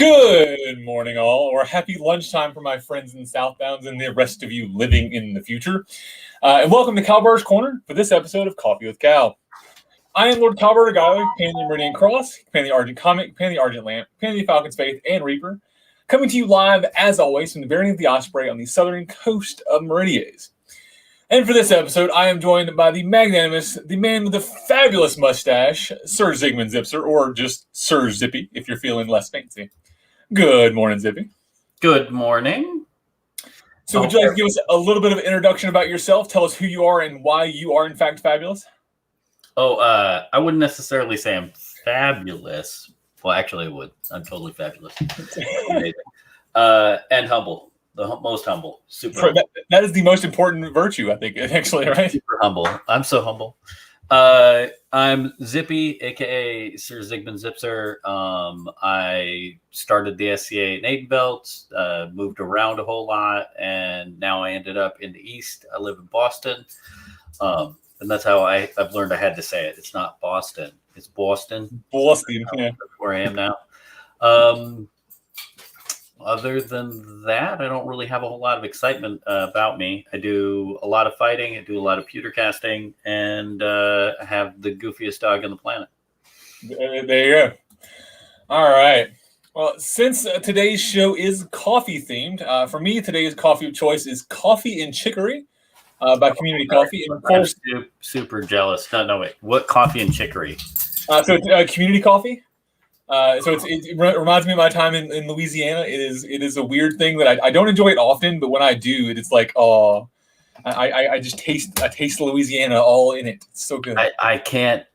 Good morning, all, or happy lunchtime for my friends in Southbounds and the rest of you living in the future. And welcome to Kalbardr's Corner for this episode of Coffee with Cal. I am Lord Kalbardr, Gellir, Pan the Meridian Cross, Pan the Argent Comet, Pan the Argent Lamp, Pan the Falcon's Faith, and Reaper, coming to you live, as always, from the Bearing of the Osprey on the southern coast of Meridies. And for this episode, I am joined by the magnanimous, the man with the fabulous mustache, Sir Zhigmun Czypsser, or just Sir Zippy, if you're feeling less fancy. Good morning, Zippy. Good morning. So would you like to give us a little bit of an introduction about yourself? Tell us who you are and why you are, in fact, fabulous. I wouldn't necessarily say I'm fabulous. Well, actually, I would. I'm totally fabulous. Amazing. And humble. The most humble. Super humble. That is the most important virtue, I think, actually, right? Super humble. I'm so humble. I'm Zippy, a.k.a. Sir Zhigmun Czypsser. I started the SCA at Nadenbelt, moved around a whole lot, and now I ended up in the East. I live in Boston, and that's how I've learned I had to say it. It's not Boston. It's Boston. Boston, yeah. That's where I am now. Other than that, I don't really have a whole lot of excitement about me. I do a lot of fighting. I do a lot of pewter casting, and I have the goofiest dog on the planet. There you go. All right. Well, since today's show is coffee themed, for me, today's coffee of choice is Coffee and Chicory by Community Coffee. And of course, I'm super jealous. No, wait. What Coffee and Chicory? So Community Coffee. It reminds me of my time in Louisiana. It is a weird thing that I don't enjoy it often, but when I do, it's like, oh, I taste Louisiana all in it. It's so good. I can't.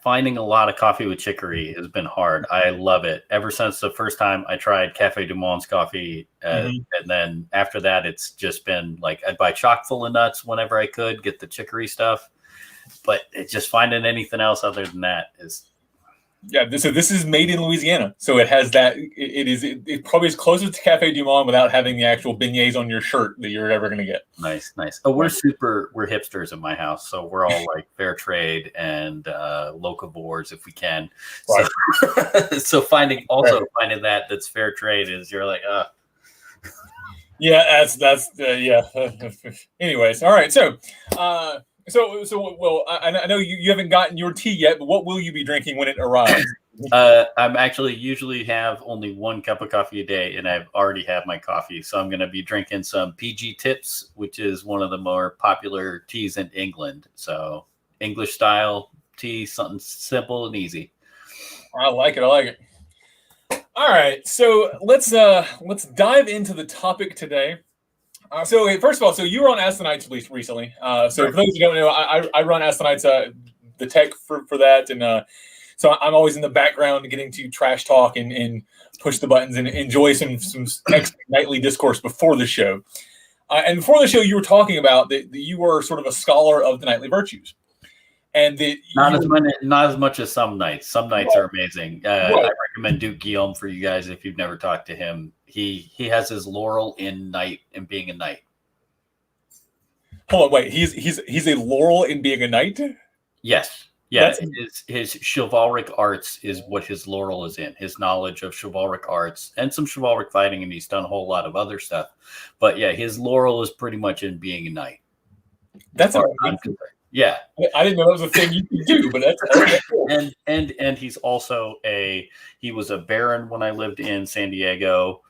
Finding a lot of coffee with chicory has been hard. I love it. Ever since the first time I tried Café du Monde's coffee, and then after that, it's just been like I'd buy chock full of nuts whenever I could get the chicory stuff, but just finding anything else other than that is. Yeah, this is made in Louisiana, so it has that. It probably is closest to Café du Monde without having the actual beignets on your shirt that you're ever going to get. Nice. Oh, we're hipsters in my house, so we're all like fair trade and locavores if we can. Right. So finding that's fair trade is you're like, yeah, that's yeah. Anyways, all right, so. Well, I know you haven't gotten your tea yet, but what will you be drinking when it arrives? I'm actually usually have only one cup of coffee a day, and I've already had my coffee. So I'm going to be drinking some PG Tips, which is one of the more popular teas in England. So English style tea, something simple and easy. I like it. All right, so let's dive into the topic today. So first of all, you were on Ask the Knights recently. So for those who don't know, I run Ask the Knights, the tech for that, and so I'm always in the background getting to trash talk and push the buttons and enjoy some nightly discourse before the show. And before the show, you were talking about that you were sort of a scholar of the knightly virtues, and that not as much as some knights. Some knights are amazing. I recommend Duke Guillaume for you guys if you've never talked to him. He has his laurel in being a knight. Hold on, wait. He's a laurel in being a knight? Yes. Yeah. His chivalric arts is what his laurel is in. His knowledge of chivalric arts and some chivalric fighting, and he's done a whole lot of other stuff. But yeah, his laurel is pretty much in being a knight. That's yeah. I didn't know that was a thing you could do, but that's cool. And he's also he was a baron when I lived in San Diego.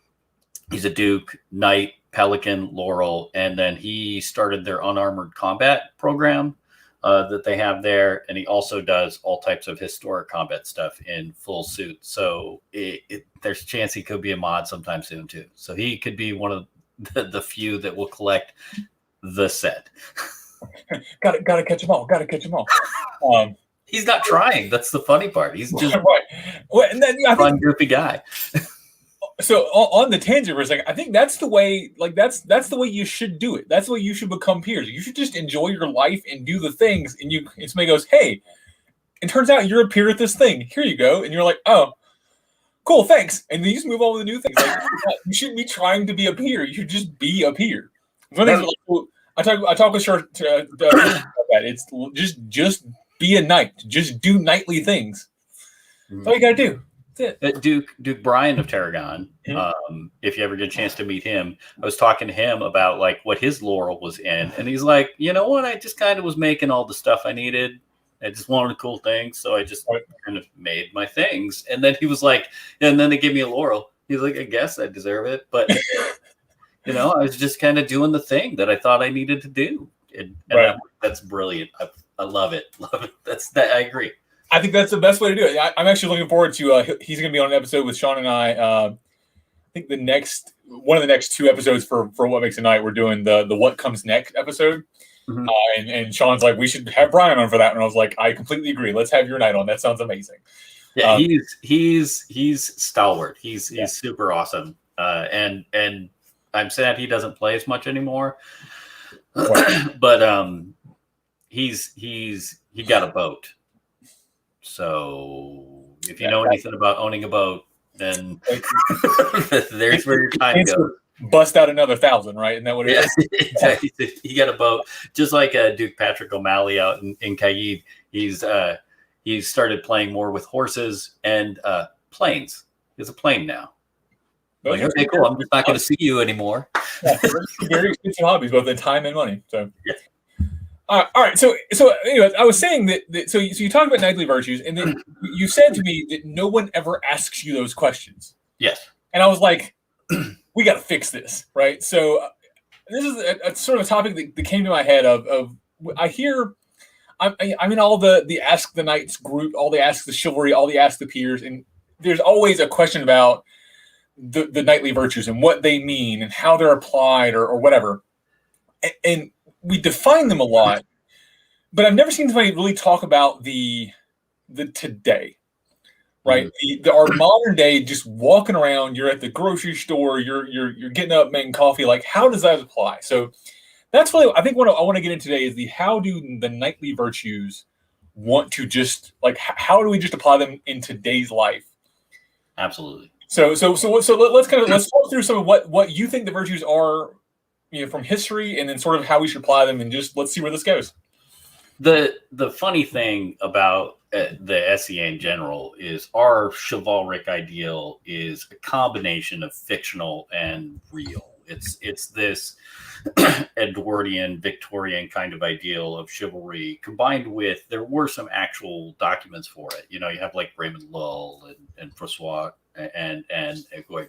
He's a duke, knight, pelican, laurel, and then he started their unarmored combat program that they have there, and he also does all types of historic combat stuff in full suit. So there's a chance he could be a mod sometime soon too. So he could be one of the few that will collect the set. Gotta catch them all. He's not trying. That's the funny part. He's just right. Well, and then a fun, goofy guy. So on the tangent for a second, I think that's the way. Like that's the way you should do it. That's the way you should become peers. You should just enjoy your life and do the things. And somebody goes, "Hey, it turns out you're a peer at this thing. Here you go." And you're like, "Oh, cool, thanks." And then you just move on with the new things. Like, you shouldn't be trying to be a peer. You should just be a peer. I talk with Sir about that. It's just be a knight. Just do knightly things. That's all you gotta do. That's it. Duke Brian of Tarragon. If you ever get a chance to meet him, I was talking to him about like what his laurel was in, and he's like, you know what? I just kind of was making all the stuff I needed. I just wanted a cool thing, so I just kind of made my things. And then he was like, and then they gave me a laurel. He's like, I guess I deserve it, but I was just kind of doing the thing that I thought I needed to do, and that's brilliant. I love it. Love it. That. I agree. I think that's the best way to do it. I'm actually looking forward to. He's going to be on an episode with Sean and I. I think one of the next 2 episodes for What Makes a Night, we're doing the What Comes Next episode. And Sean's like, we should have Brian on for that, and I was like, I completely agree. Let's have your night on. That sounds amazing. Yeah, he's stalwart. He's super awesome. And I'm sad he doesn't play as much anymore. But he got a boat. So if you know anything about owning a boat, then there's where your time goes. Bust out another 1,000, right? Isn't that what it is? Exactly. He got a boat, just like Duke Patrick O'Malley out in Caid. He's started playing more with horses and planes. He has a plane now. Like, okay, cool. I'm just not going to see you anymore. Very expensive hobbies, both in time and money. So yeah. All right. So anyways, I was saying that. So you talk about knightly virtues, and then you said to me that no one ever asks you those questions. Yes. And I was like, we got to fix this, right? So this is a sort of a topic that came to my head of I hear. I'm in all the Ask the Knights group, all the Ask the Chivalry, all the Ask the Peers, and there's always a question about the knightly virtues and what they mean and how they're applied or whatever. And we define them a lot, but I've never seen somebody really talk about the today, right? Our modern day, just walking around, you're at the grocery store, you're getting up, making coffee. Like, how does that apply? So that's really, I think what I want to get into today is how do the knightly virtues want to just, like, how do we just apply them in today's life? Absolutely. So let's talk through some of what you think the virtues are, from history, and then sort of how we should apply them, and just let's see where this goes. The funny thing about the SEA in general is our chivalric ideal is a combination of fictional and real. It's this Edwardian, Victorian kind of ideal of chivalry combined with, there were some actual documents for it. You have like Raymond Lull and Francois and I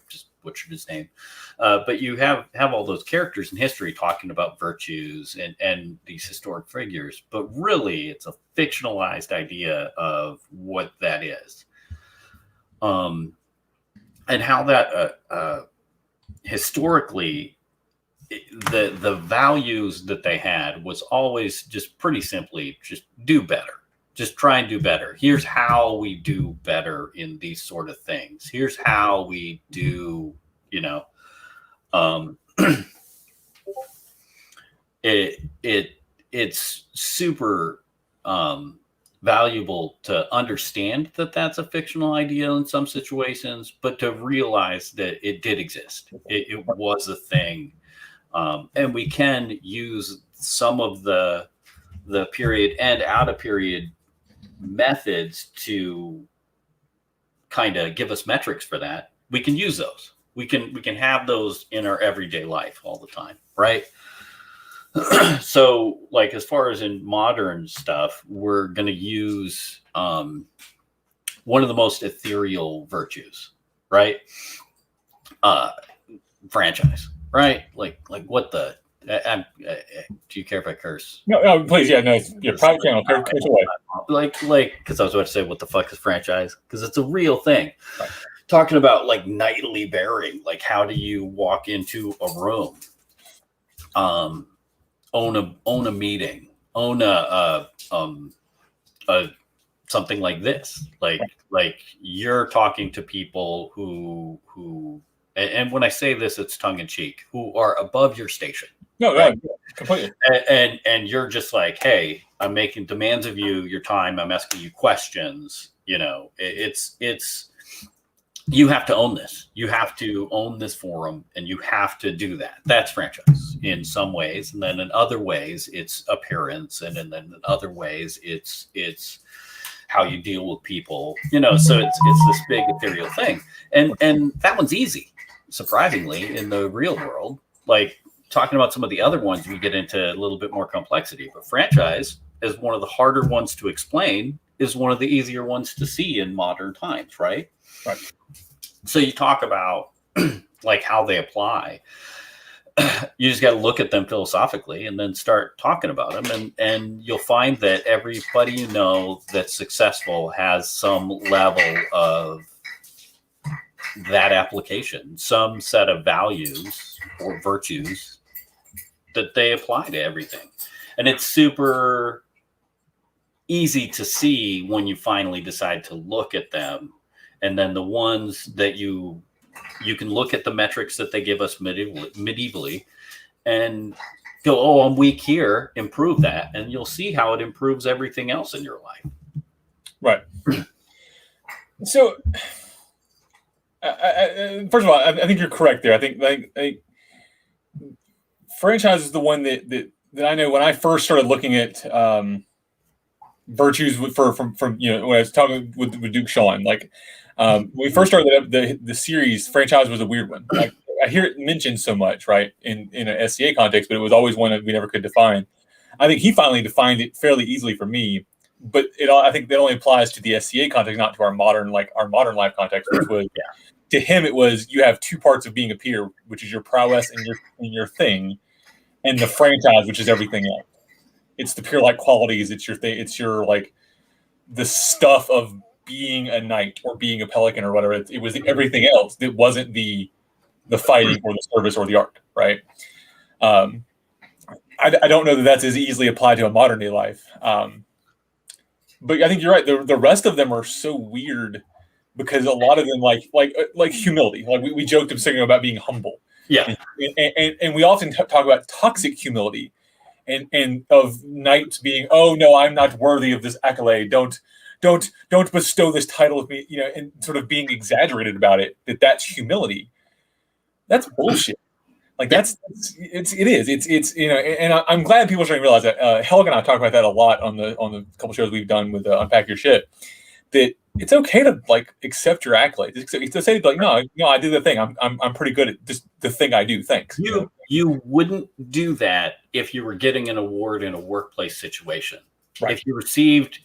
just butchered his name. But you have all those characters in history talking about virtues and these historic figures, but really it's a fictionalized idea of what that is. And how that historically, the values that they had was always just pretty simply just do better. Just try and do better. Here's how we do better in these sort of things. Here's how we do, it's super valuable to understand that that's a fictional idea in some situations, but to realize that it did exist. It was a thing. And we can use some of the period and out of period methods to kind of give us metrics for that. We can use those. We can have those in our everyday life all the time, right? So, like, as far as in modern stuff, we're going to use one of the most ethereal virtues, right? Franchise, right? Like what the? Do you care if I curse? No, please. Yeah, no, your private channel. Curse away. Like, because I was about to say, what the fuck is franchise? Because it's a real thing. Right. Talking about like knightly bearing, like how do you walk into a room, own a meeting, own a something like this, like you're talking to people who, and when I say this, it's tongue in cheek, who are above your station. No, right? Completely. And you're just like, hey, I'm making demands of you, your time. I'm asking you questions. It's you have to own this. You have to own this forum, and you have to do that. That's franchise in some ways, and then in other ways, it's appearance, and then in other ways, it's how you deal with people, so it's this big ethereal thing. And that one's easy, surprisingly, in the real world. Like talking about some of the other ones, we get into a little bit more complexity, but franchise is one of the harder ones to explain, is one of the easier ones to see in modern times, right? Right. So you talk about like how they apply. You just got to look at them philosophically and then start talking about them. And you'll find that everybody that's successful has some level of that application, some set of values or virtues that they apply to everything. And it's super easy to see when you finally decide to look at them. And then the ones that you can look at the metrics that they give us medievally and go, oh, I'm weak here, improve that. And you'll see how it improves everything else in your life. Right. So, first of all, I think you're correct there. I think franchise is the one that I know when I first started looking at virtues from when I was talking with Duke Sean, like when we first started the series, franchise was a weird one. Like, I hear it mentioned so much, right, in an SCA context, but it was always one that we never could define. I think he finally defined it fairly easily for me, but I think that only applies to the SCA context, not to our modern life context, which was to him it was you have two parts of being a peer, which is your prowess and your thing, and the franchise, which is everything else. It's the peer-like qualities. It's your thing. It's your like the stuff of being a knight or being a pelican or whatever. It was everything else that wasn't the fighting or the service or the art, right? I don't know that that's as easily applied to a modern day life. But I think you're right. The rest of them are so weird because a lot of them like humility. Like we joked about being humble. Yeah. And we often talk about toxic humility and of knights being, oh no, I'm not worthy of this accolade. Don't bestow this title with me, and sort of being exaggerated about it, that's humility. That's bullshit. Like it is. And I'm glad people are starting to realize that. Helga and I talk about that a lot on the couple shows we've done with Unpack Your Shit, that it's okay to like accept your accolades. It's to say like, no, I did the thing. I'm pretty good at just the thing I do. Thanks. You wouldn't do that if you were getting an award in a workplace situation. Right. If you received,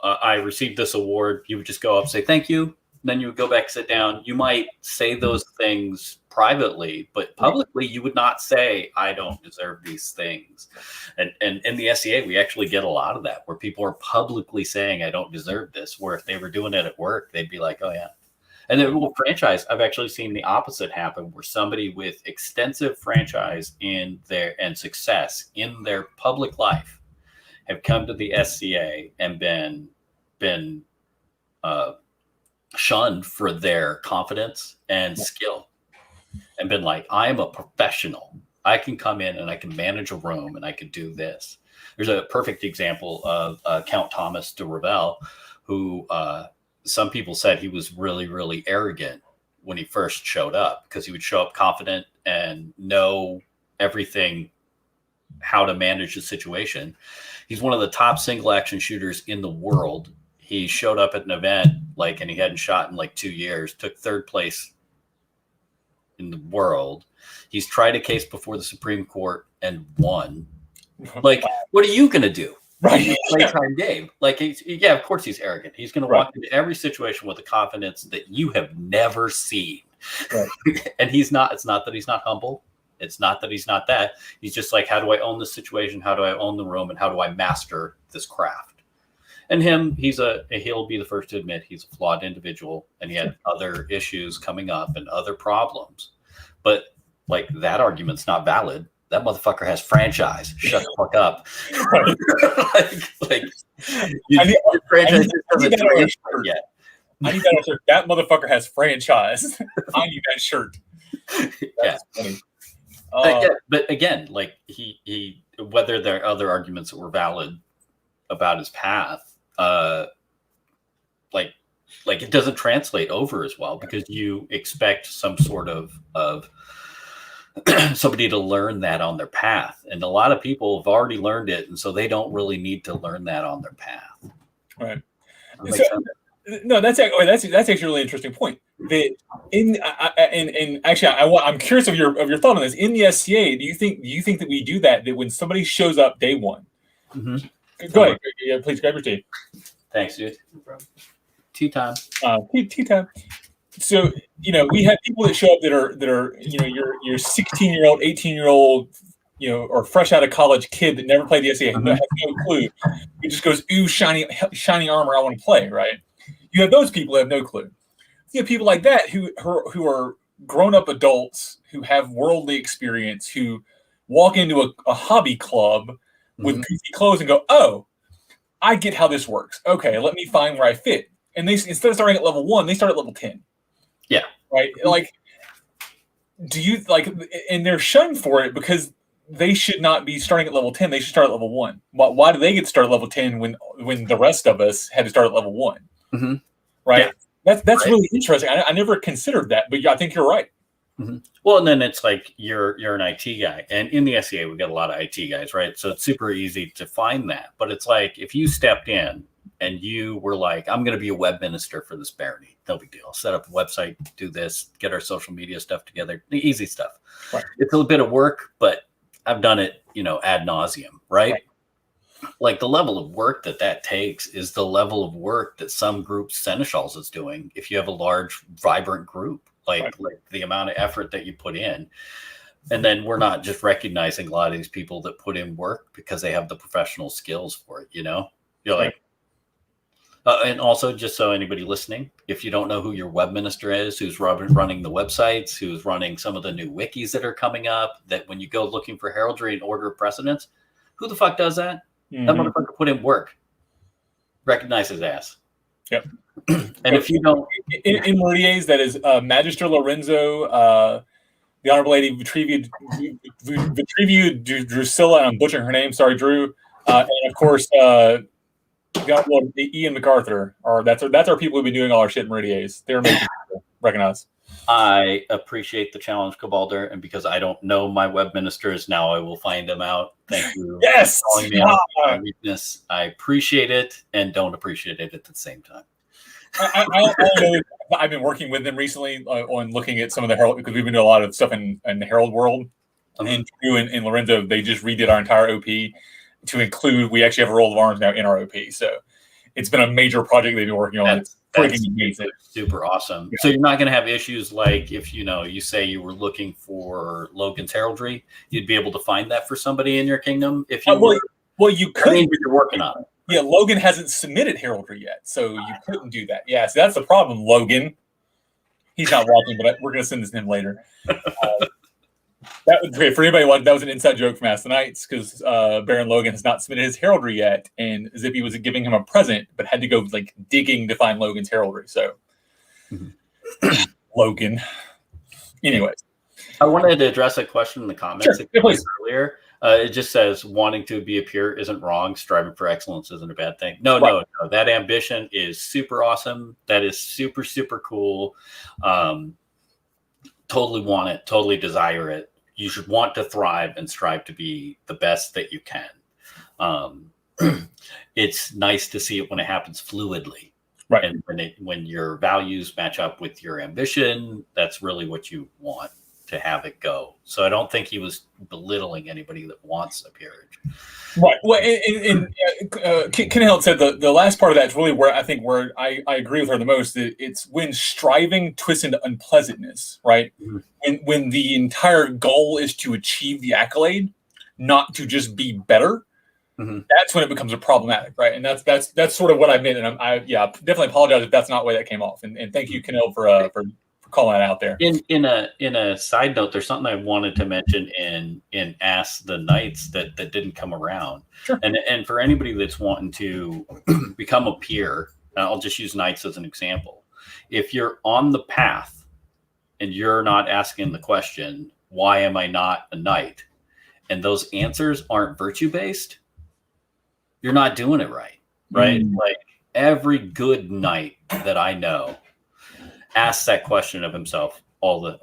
I received this award, you would just go up, say thank you. Then you would go back, sit down. You might say those things privately, but publicly you would not say, I don't deserve these things. And in the SCA, we actually get a lot of that where people are publicly saying, I don't deserve this, where if they were doing it at work, they'd be like, oh yeah. And then with franchise, I've actually seen the opposite happen where somebody with extensive franchise and success in their public life have come to the SCA and been shunned for their confidence and skill and been like, I am a professional. I can come in and I can manage a room and I can do this. There's a perfect example of Count Thomas de Revel, who some people said he was really, really arrogant when he first showed up because he would show up confident and know everything, how to manage the situation. He's one of the top single action shooters in the world. He showed up at an event and he hadn't shot in 2 years, took third place in the world. He's tried a case before the Supreme Court and won. What are you going to do? Right. Playtime game. Of course he's arrogant. He's going to walk into every situation with a confidence that you have never seen. Right. And it's not that he's not humble. It's not that he's not that. He's just like, how do I own this situation? How do I own the room? And how do I master this craft? And he'll be the first to admit he's a flawed individual and he had other issues coming up and other problems. But that argument's not valid. That motherfucker has franchise. Shut the fuck up. Franchise doesn't translate yet. I need that shirt. That motherfucker has franchise. I need that shirt. That's funny. But again, he whether there are other arguments that were valid about his path, it doesn't translate over as well because you expect some sort of somebody to learn that on their path, and a lot of people have already learned it, and so they don't really need to learn that on their path. Right. So, no, that's actually a really interesting point. That I'm curious of your thought on this. In the SCA, do you think that we do that when somebody shows up day one? Mm-hmm. Go ahead. Yeah, please grab your tea. Thanks, dude. Tea time. Tea time. So we have people that show up that are your 16-year-old, 18-year-old, or fresh out of college kid that never played the SCA, has no clue. He just goes, ooh, shiny armor, I want to play, right? You have those people who have no clue. You have people like that who are grown-up adults who have worldly experience, who walk into a hobby club with goofy clothes and go, oh, I get how this works. Okay, let me find where I fit. And they, instead of starting at level 1, they start at level 10. Yeah. Right? Like, do you, like, and they're shunned for it because they should not be starting at level 10. They should start at level 1. Why do they get to start at level 10 when the rest of us had to start at level 1? Mm-hmm. Right? Yeah. That's right. Really interesting. I never considered that, but I think you're right. Mm-hmm. Well, and then it's like you're an IT guy, and in the SCA we've got a lot of IT guys, right? So it's super easy to find that. But it's like if you stepped in and you were like, I'm going to be a web minister for this barony, no big deal. Set up a website, do this, get our social media stuff together, the easy stuff. Right. It's a little bit of work, but I've done it, ad nauseum, right? Like the level of work that takes is the level of work that some groups seneschals is doing. If you have a large, vibrant group, like the amount of effort that you put in. And then we're not just recognizing a lot of these people that put in work because they have the professional skills for it, You're like, and also just so anybody listening, if you don't know who your web minister is, who's running the websites, who's running some of the new wikis that are coming up, that when you go looking for heraldry and order of precedence, who the fuck does that? Mm-hmm. That motherfucker put in work. Recognize his ass. Yep. And if you don't, in Meridies, that is Magister Lorenzo, the Honorable Lady Vitreviu Drusilla, and I'm butchering her name. Sorry, Drew. And of course, the Honorable Ian MacArthur. That's our people who've been doing all our shit in Meridies. They're making people recognize. I appreciate the challenge, Kalbardr, and because I don't know my web ministers now, I will find them out. Thank you. Yes. For calling me out on my weakness. I appreciate it and don't appreciate it at the same time. I've been working with them recently on looking at some of the Herald, because we've been doing a lot of stuff in the Herald world. And Drew and Lorenzo, they just redid our entire OP to include, we actually have a roll of arms now in our OP. So it's been a major project they've been working on. It's freaking amazing. Super awesome. Yeah. So you're not going to have issues like if, you say you were looking for Logan's heraldry, you'd be able to find that for somebody in your kingdom. If you well, you could. You're working on it. Yeah, Logan hasn't submitted heraldry yet, so you couldn't do that. Yeah, so that's the problem, Logan. He's not watching, but we're going to send this to him later. That was great for anybody watching. That was an inside joke from Ask the Knights, because Baron Logan has not submitted his heraldry yet, and Zippy was giving him a present, but had to go digging to find Logan's heraldry. So, Logan. Anyways, I wanted to address a question in the comments earlier. It just says wanting to be a peer isn't wrong. Striving for excellence isn't a bad thing. No. That ambition is super awesome. That is super, super cool. Totally want it. Totally desire it. You should want to thrive and strive to be the best that you can. It's nice to see it when it happens fluidly. Right. And when your values match up with your ambition, that's really what you want to have it go. So I don't think he was belittling anybody that wants a peerage. Right. Well, Kenhild said the last part of that is really where I agree with her the most. It's when striving twists into unpleasantness, right? Mm-hmm. When the entire goal is to achieve the accolade, not to just be better. Mm-hmm. That's when it becomes a problematic, right? And that's sort of what I meant. And I definitely apologize if that's not the way that came off. And thank you, Kenhild, for calling that out there. In a side note, there's something I wanted to mention in Ask the Knights that didn't come around. Sure. And for anybody that's wanting to become a peer, I'll just use Knights as an example. If you're on the path and you're not asking the question, why am I not a knight? And those answers aren't virtue based, you're not doing it right. Right? Like every good knight that I know asks that question of himself all the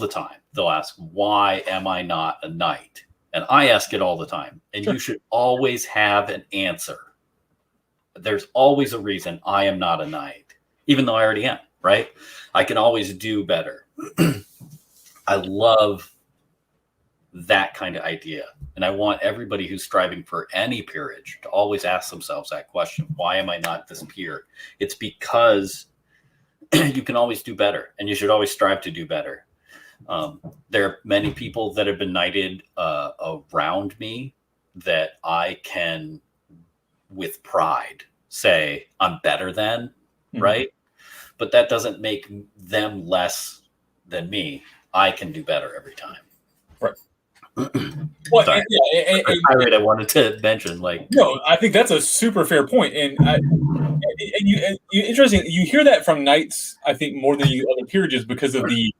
time. They'll ask, why am I not a knight? And I ask it all the time. And you should always have an answer. there's always a reason I am not a knight, even though I already am, right? I can always do better. I love that kind of idea. And I want everybody who's striving for any peerage to always ask themselves that question. Why am I not this peer? It's because you can always do better, and you should always strive to do better. There are many people that have been knighted around me that I can, with pride, say I'm better than, right? But that doesn't make them less than me. I can do better every time. Right. Well, I wanted to mention, no, I think that's a super fair point, and interesting. You hear that from knights, I think, more than you other peerages because of the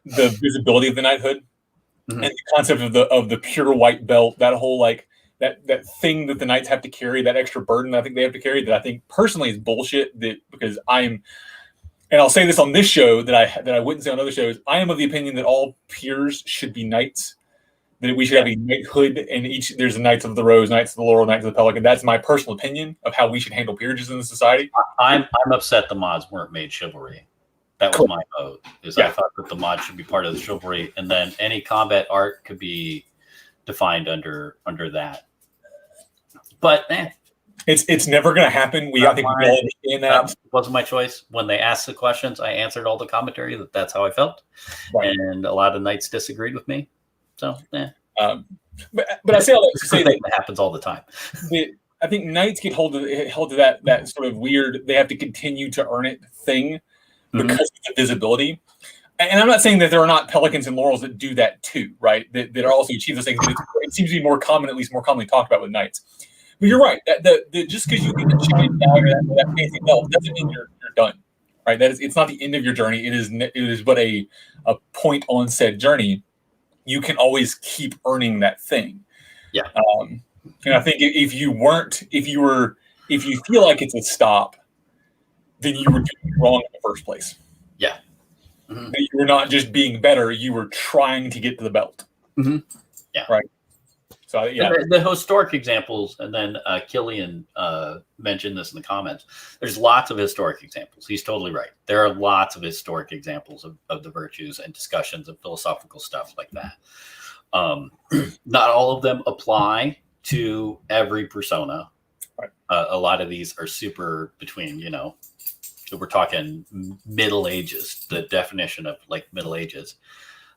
visibility of the knighthood and the concept of the pure white belt. That whole that thing that the knights have to carry, that extra burden I think they have to carry, that I think personally is bullshit. That because and I'll say this on this show that I wouldn't say on other shows. I am of the opinion that all peers should be knights. That we should have a knighthood, and there's a Knights of the Rose, Knights of the Laurel, Knights of the Pelican. That's my personal opinion of how we should handle peerages in the society. I'm upset the mods weren't made chivalry. That was my vote. I thought that the mod should be part of the chivalry, and then any combat art could be defined under that. But it's never going to happen. I think we all understand that. It wasn't my choice. When they asked the questions, I answered all the commentary. That's how I felt, and a lot of knights disagreed with me. So, but I say all that to say that happens all the time. I think knights get held to that sort of weird. They have to continue to earn it thing because of the visibility. And I'm not saying that there are not pelicans and laurels that do that too, right? That are also achieve those things. But it seems to be more commonly talked about with knights. But you're right. Just because you get a giant dagger or that fancy belt doesn't mean you're done, right? It's not the end of your journey. It is but a point on said journey. You can always keep earning that thing. Yeah. And I think if you feel like it's a stop, then you were doing it wrong in the first place. Yeah. You were not just being better; you were trying to get to the belt. Yeah. Right. So the historic examples, and then Killian mentioned this in the comments. There's lots of historic examples. He's totally right. There are lots of historic examples of the virtues and discussions of philosophical stuff like that. Not all of them apply to every persona. Right. A lot of these are super between, we're talking Middle Ages, the definition of Middle Ages.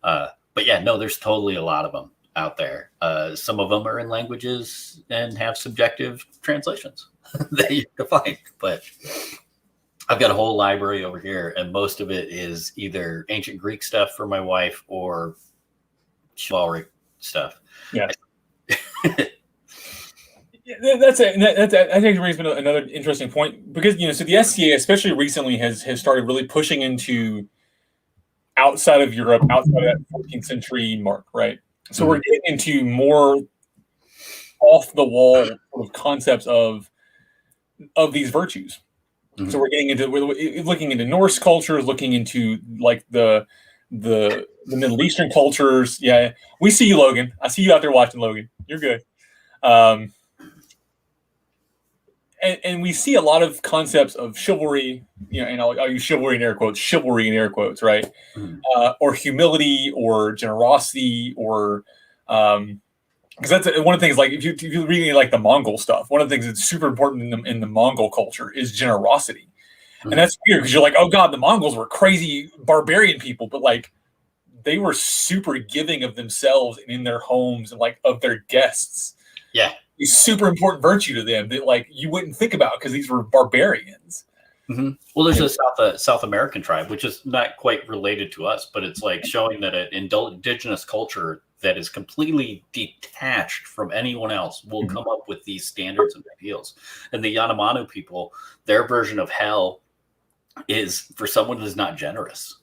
But yeah, no, there's totally a lot of them out there. Some of them are in languages and have subjective translations that you can find. But I've got a whole library over here, and most of it is either ancient Greek stuff for my wife or chivalry stuff. Yeah. That's it. I think it brings me another interesting point because so the SCA especially recently has started really pushing into outside of Europe, outside of that 14th century mark, right? So we're getting into more off the wall sort of concepts of these virtues. So we're looking into Norse cultures, looking into the Middle Eastern cultures. Yeah, we see you, Logan. I see you out there watching, Logan. You're good. And we see a lot of concepts of chivalry, and I'll use chivalry in air quotes, right? Or humility, or generosity, or because that's one of the things. If you're reading the Mongol stuff, one of the things that's super important in the Mongol culture is generosity, and that's weird because you're like, oh god, the Mongols were crazy barbarian people, but they were super giving of themselves and in their homes and of their guests. Yeah. A super important virtue to them that you wouldn't think about because these were barbarians. Well, there's a South American tribe, which is not quite related to us, but it's showing that an indigenous culture that is completely detached from anyone else will come up with these standards and ideals. And the Yanomami people, their version of hell is for someone who's not generous.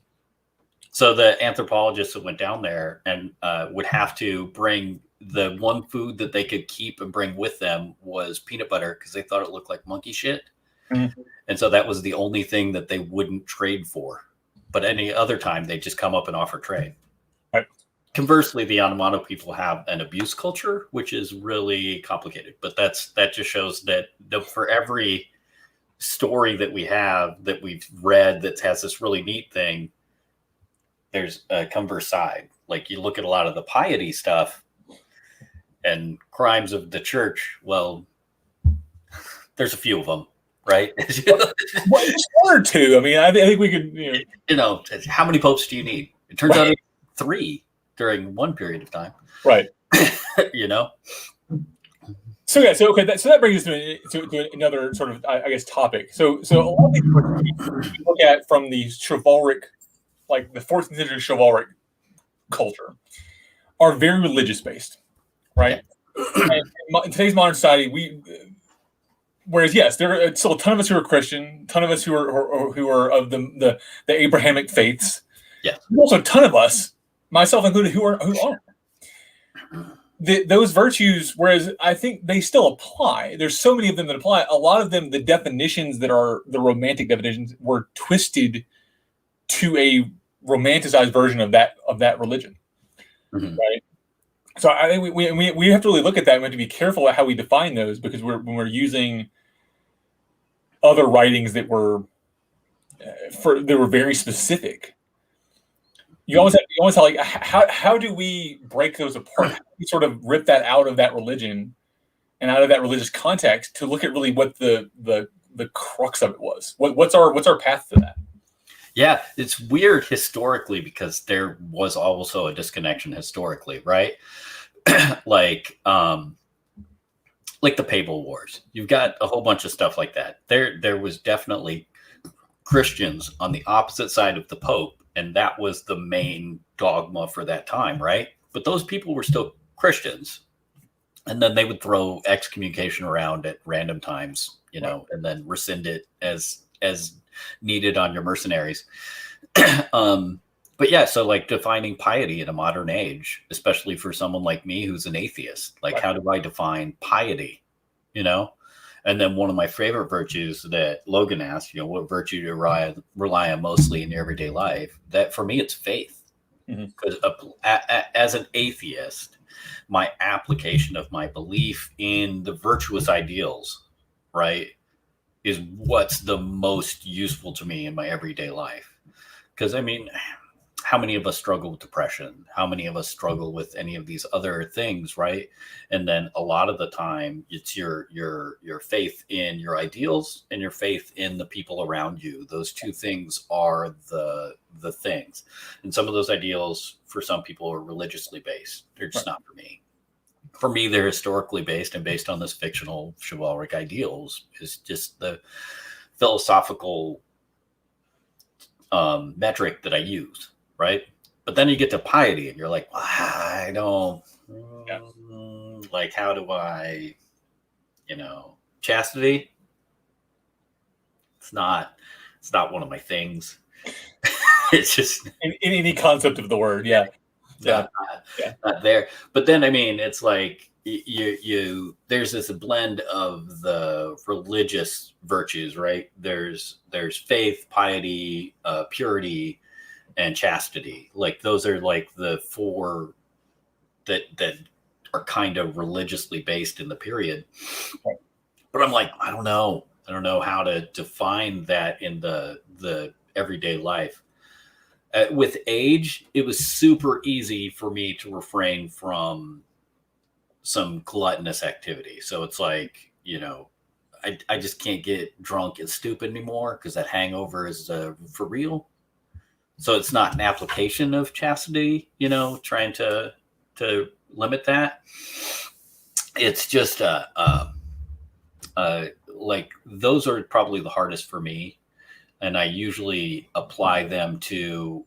So the anthropologists that went down there and would have to bring the one food that they could keep and bring with them was peanut butter because they thought it looked like monkey shit. And so that was the only thing that they wouldn't trade for. But any other time, they just come up and offer trade. Right. Conversely, the Yanomato people have an abuse culture, which is really complicated. But that just shows that for every story that we have that we've read that has this really neat thing, there's a converse side. Like you look at a lot of the piety stuff and crimes of the church. Well, there's a few of them, right? Well, just one or two. I mean, I think we could. How many popes do you need? It turns out 3 during one period of time, right? So yeah, so that brings us to another sort of, I guess, topic. So a lot of these we look at from the chivalric, like the 14th century chivalric culture, are very religious based, right? And in today's modern society, whereas yes, there are still a ton of us who are Christian, a ton of us who are of the Abrahamic faiths. Yeah, there's also a ton of us, myself included, who aren't. Those virtues, whereas I think they still apply. There's so many of them that apply. A lot of them, the definitions that are the romantic definitions, were twisted to a romanticized version of that religion, right? So I think we have to really look at that. And we have to be careful at how we define those, because when we're using other writings that were very specific. You always have like, how do we break those apart? How do we sort of rip that out of that religion and out of that religious context to look at really what the crux of it was? What's our path to that? Yeah, it's weird historically, because there was also a disconnection historically, right? like the Papal Wars. You've got a whole bunch of stuff like that. There was definitely Christians on the opposite side of the Pope, and that was the main dogma for that time, right? But those people were still Christians. And then they would throw excommunication around at random times, and then rescind it as needed on your mercenaries. But yeah, so like defining piety in a modern age, especially for someone like me who's an atheist, like how do I define piety, And then one of my favorite virtues that Logan asked, what virtue do you rely on mostly in your everyday life? That for me, it's faith. Because as an atheist, my application of my belief in the virtuous ideals, right, is what's the most useful to me in my everyday life. Because I mean, how many of us struggle with depression? How many of us struggle with any of these other things, right? And then a lot of the time, it's your faith in your ideals and your faith in the people around you. Those two things are the things. And some of those ideals, for some people, are religiously based. They're just not for me. For me, they're historically based, and based on this fictional chivalric ideals is just the philosophical metric that I use. Right. But then you get to piety and you're like, I don't like, how do I, chastity? It's not one of my things. It's just in any concept of the word. Yeah. Not there. But then, I mean, it's like there's this blend of the religious virtues, right? There's faith, piety, purity, and chastity. Like those are like the 4 that are kind of religiously based in the period. But I'm like, I don't know how to define that in the everyday life. With age, it was super easy for me to refrain from some gluttonous activity. So it's like, I just can't get drunk and stupid anymore, because that hangover is for real. So it's not an application of chastity, trying to limit that. It's just like those are probably the hardest for me, and I usually apply them to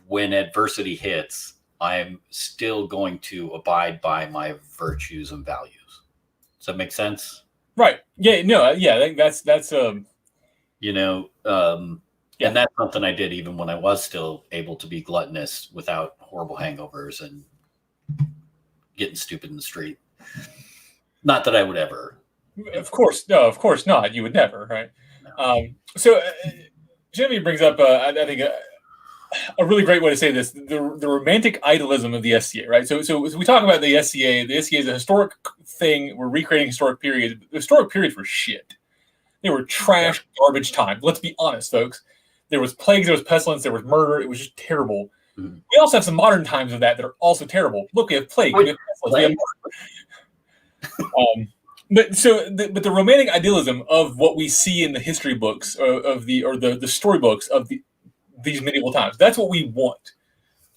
when adversity hits. I'm still going to abide by my virtues and values. Does that make sense? Right. Yeah. No. Yeah. I think that's And that's something I did even when I was still able to be gluttonous without horrible hangovers and getting stupid in the street. Not that I would ever. Of course not. You would never, right? No. So Jimmy brings up, I think, a really great way to say this: the romantic idealism of the SCA, right? So we talk about the SCA. The SCA is a historic thing. We're recreating historic periods. The historic periods were shit. They were trash, garbage time. Let's be honest, folks. There was plagues, there was pestilence, there was murder. It was just terrible. Mm-hmm. We also have some modern times of that are also terrible. Look, we have plague, we have pestilence, we have murder. But the romantic idealism of what we see in the history books of the storybooks of these medieval times, that's what we want,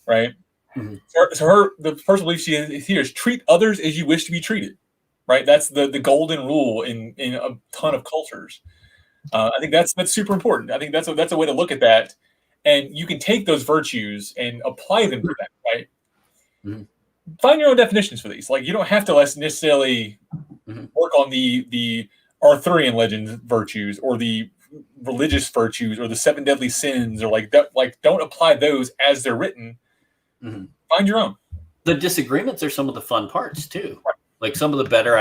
right? Mm-hmm. So the personal belief she is here is treat others as you wish to be treated, right? That's the golden rule in a ton of cultures. I think that's super important. I think that's a way to look at that, and you can take those virtues and apply them to that, right? Mm-hmm. Find your own definitions for these. Like, you don't have to necessarily work on the Arthurian legends virtues or the religious virtues or the 7 deadly sins or like that. Like, don't apply those as they're written. Mm-hmm. Find your own. The disagreements are some of the fun parts too. Right. Like, some of the better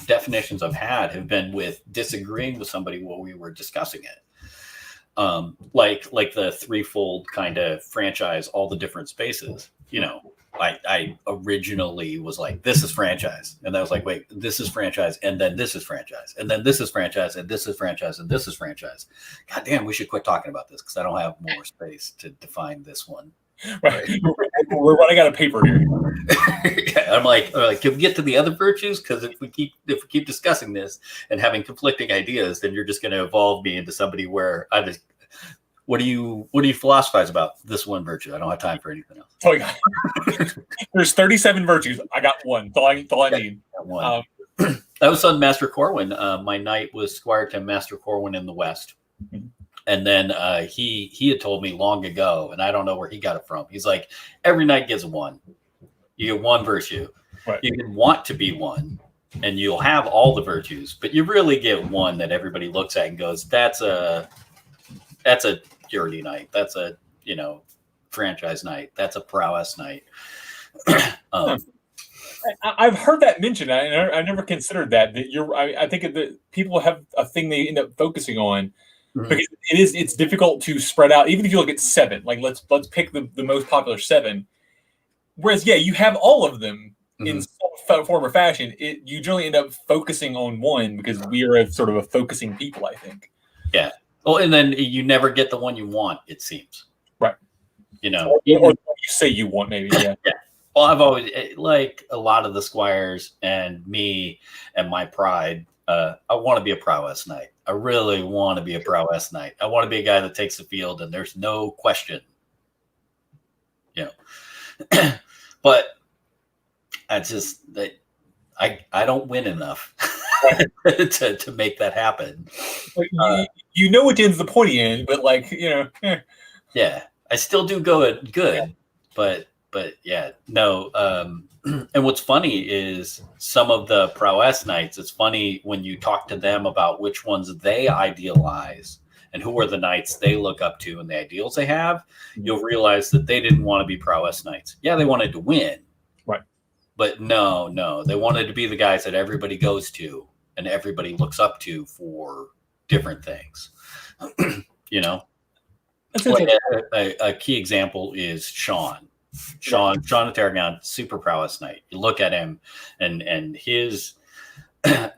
definitions I've had have been with disagreeing with somebody while we were discussing it. Like the threefold kind of franchise, all the different spaces. You know, I originally was like, this is franchise. And I was like, wait, this is franchise. And then this is franchise. And then this is franchise. And this is franchise. And this is franchise. God damn, we should quit talking about this because I don't have more space to define this one. Right. We're running out of paper here. I'm like, can we get to the other virtues? Because if we keep discussing this and having conflicting ideas, then you're just going to evolve me into somebody where I just, what do you philosophize about this one virtue? I don't have time for anything else. Oh, yeah. There's 37 virtues. I got one. That's all I need. One. I was on Master Corwin. My knight was Squire to Master Corwin in the West. Mm-hmm. And then he had told me long ago, and I don't know where he got it from. He's like, every knight gets one. You get one virtue. Right. You can want to be one, and you'll have all the virtues, but you really get one that everybody looks at and goes, that's a purity knight. That's a, franchise knight. That's a prowess knight. I've heard that mentioned. I never considered that. I think that people have a thing they end up focusing on. Mm-hmm. Because it's difficult to spread out. Even if you look at 7, like let's pick the most popular 7. Whereas, you have all of them in some form or fashion. You generally end up focusing on one because we are a sort of a focusing people, I think. Yeah. Well, and then you never get the one you want, it seems. Right. Or you say you want, maybe. Yeah. Yeah. Well, I've always, like a lot of the squires and me and my pride, I want to be a prowess knight. I really want to be a prowess knight. I want to be a guy that takes the field and there's no question. But I just that I don't win enough to make that happen. You know which end's the pointy end, but Yeah, I still do good, but yeah, no. And what's funny is some of the prowess knights, it's funny when you talk to them about which ones they idealize and who are the knights they look up to and the ideals they have, you'll realize that they didn't want to be prowess knights. Yeah, they wanted to win. Right. But no, they wanted to be the guys that everybody goes to and everybody looks up to for different things. Like a key example is Sean of Tarragon, super prowess knight. You look at him and his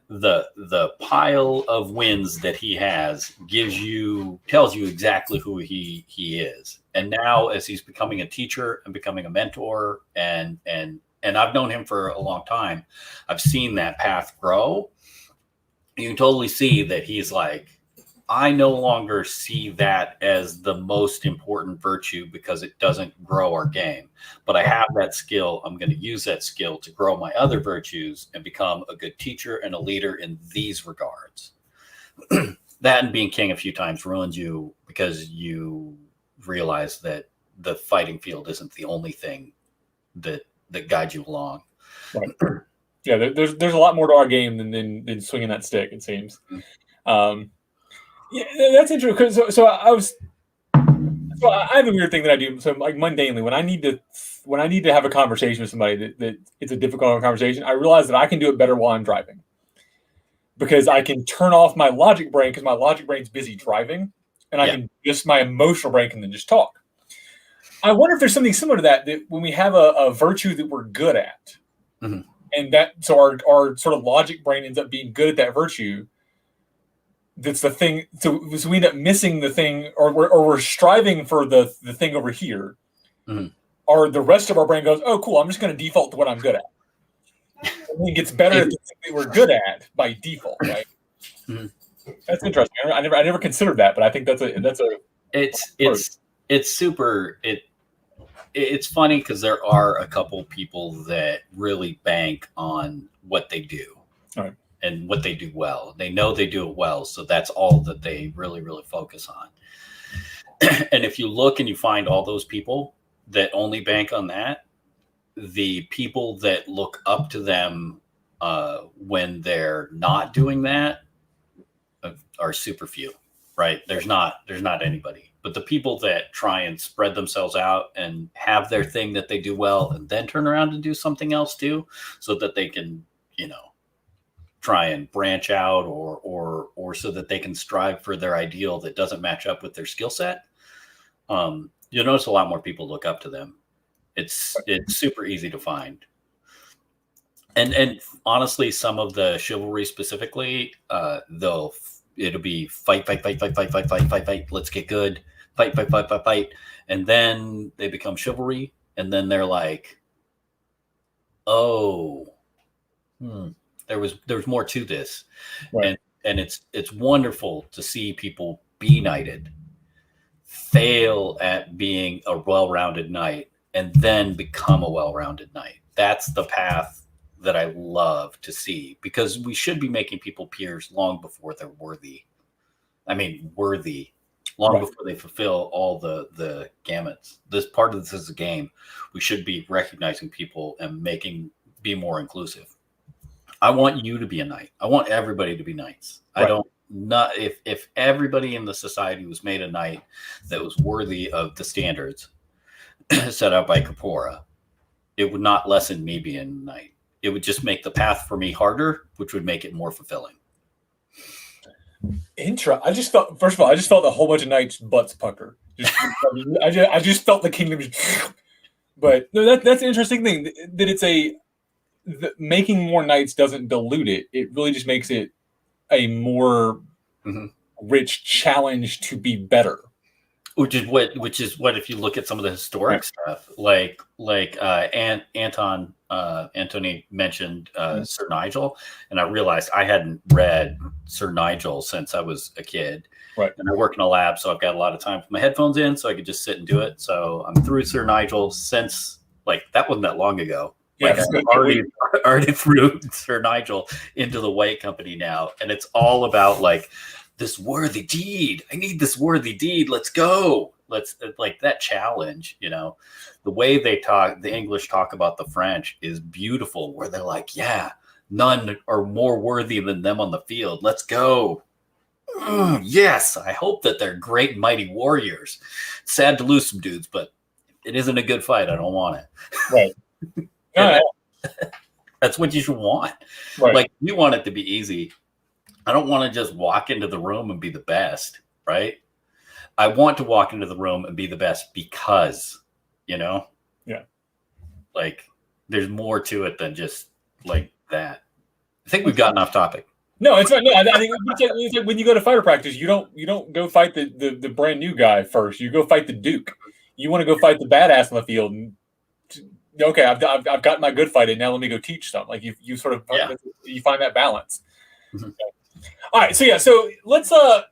the pile of wins that he has tells you exactly who he is. And now as he's becoming a teacher and becoming a mentor and I've known him for a long time, I've seen that path grow. You can totally see that he's like, I no longer see that as the most important virtue because it doesn't grow our game. But I have that skill. I'm going to use that skill to grow my other virtues and become a good teacher and a leader in these regards. That and being king a few times ruins you because you realize that the fighting field isn't the only thing that guides you along. Right. Yeah, there's a lot more to our game than swinging that stick, it seems. Yeah, that's interesting. So I have a weird thing that I do. So like mundanely, when I need to have a conversation with somebody that it's a difficult conversation, I realize that I can do it better while I'm driving because I can turn off my logic brain because my logic brain's busy driving. and I can just my emotional brain can then just talk. I wonder if there's something similar to that when we have a virtue that we're good at, mm-hmm. and that so our sort of logic brain ends up being good at that virtue. That's the thing. So we end up missing the thing, or we're striving for the thing over here. Mm-hmm. Or the rest of our brain goes, "Oh, cool! I'm just going to default to what I'm good at." And it gets better at the thing that we're good at by default, right? Mm-hmm. That's interesting. I never considered that, but I think that's a. It's super. It's funny because there are a couple people that really bank on what they do. Right. And what they do well. They know they do it well, so that's all that they really, really focus on. And if you look and you find all those people that only bank on that, the people that look up to them when they're not doing that are super few, right? There's not anybody. But the people that try and spread themselves out and have their thing that they do well and then turn around and do something else too, so that they can, try and branch out or so that they can strive for their ideal that doesn't match up with their skill set. You'll notice a lot more people look up to them. It's super easy to find. And honestly, some of the chivalry specifically, it'll be fight. Let's get good. Fight. And then they become chivalry. And then they're like, oh, there was more to this. Right. And it's wonderful to see people be knighted, fail at being a well-rounded knight, and then become a well-rounded knight. That's the path that I love to see, because we should be making people peers long before they're worthy. Long before they fulfill all the gamuts. This part of this is a game. We should be recognizing people and be more inclusive. I want you to be a knight. I want everybody to be knights. Right. If everybody in the society was made a knight that was worthy of the standards set out by Corpora, it would not lessen me being a knight. It would just make the path for me harder, which would make it more fulfilling. I just felt a whole bunch of knights' butts pucker. I just felt the kingdom. But no, that's an interesting thing. That it's making more knights doesn't dilute it. It really just makes it a more rich challenge to be better. Which is what if you look at some of the historic stuff, like Antony mentioned Sir Nigel, and I realized I hadn't read Sir Nigel since I was a kid. Right. And I work in a lab, so I've got a lot of time with my headphones in, so I could just sit and do it. So I'm through Sir Nigel since that wasn't that long ago. Yeah, I already threw Sir Nigel into the White Company now, and it's all about this worthy deed. I need this worthy deed. Let's go. Let's that challenge, the way the English talk about the French is beautiful, where they're like, yeah, none are more worthy than them on the field. Let's go. Yes. I hope that they're great and mighty warriors. Sad to lose some dudes, but it isn't a good fight. I don't want it. Right. That's what you should want. Right. You want it to be easy. I don't want to just walk into the room and be the best, right? I want to walk into the room and be the best because, Yeah. There's more to it than just that. I think we've gotten off topic. No, it's not. No, I think it's like when you go to fighter practice, you don't go fight the brand new guy first. You go fight the Duke. You want to go fight the badass on the field. And, okay, I've got my good fight in. Now let me go teach some. You sort of you find that balance. Mm-hmm. All right, so let's so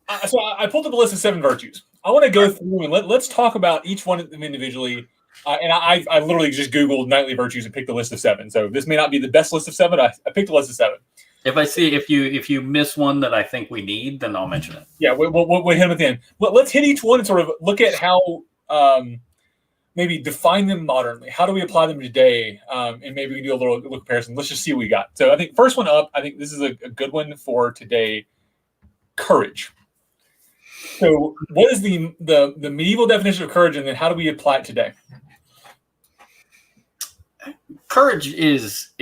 I pulled up a list of 7 virtues. I want to go through and let's talk about each one of them individually. And I literally just Googled knightly virtues and picked a list of 7. So this may not be the best list of 7. I picked a list of 7. If you miss one that I think we need, then I'll mention it. Yeah, we'll hit them at the end. Let's hit each one and sort of look at how maybe define them modernly. How do we apply them today? And maybe we can do a little comparison. Let's just see what we got. So I think first one up, I think this is a good one for today. Courage. So what is the medieval definition of courage, and then how do we apply it today? Courage is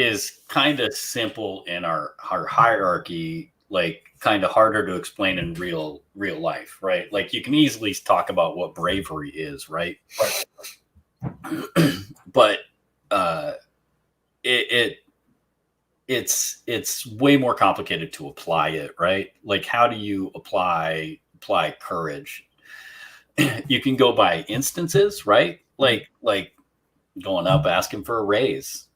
kind of simple in our hierarchy like kind of harder to explain in real life, right? Like you can easily talk about what bravery is, right? But it's way more complicated to apply it, right? Like how do you apply courage? You can go by instances, right? Like going up asking for a raise,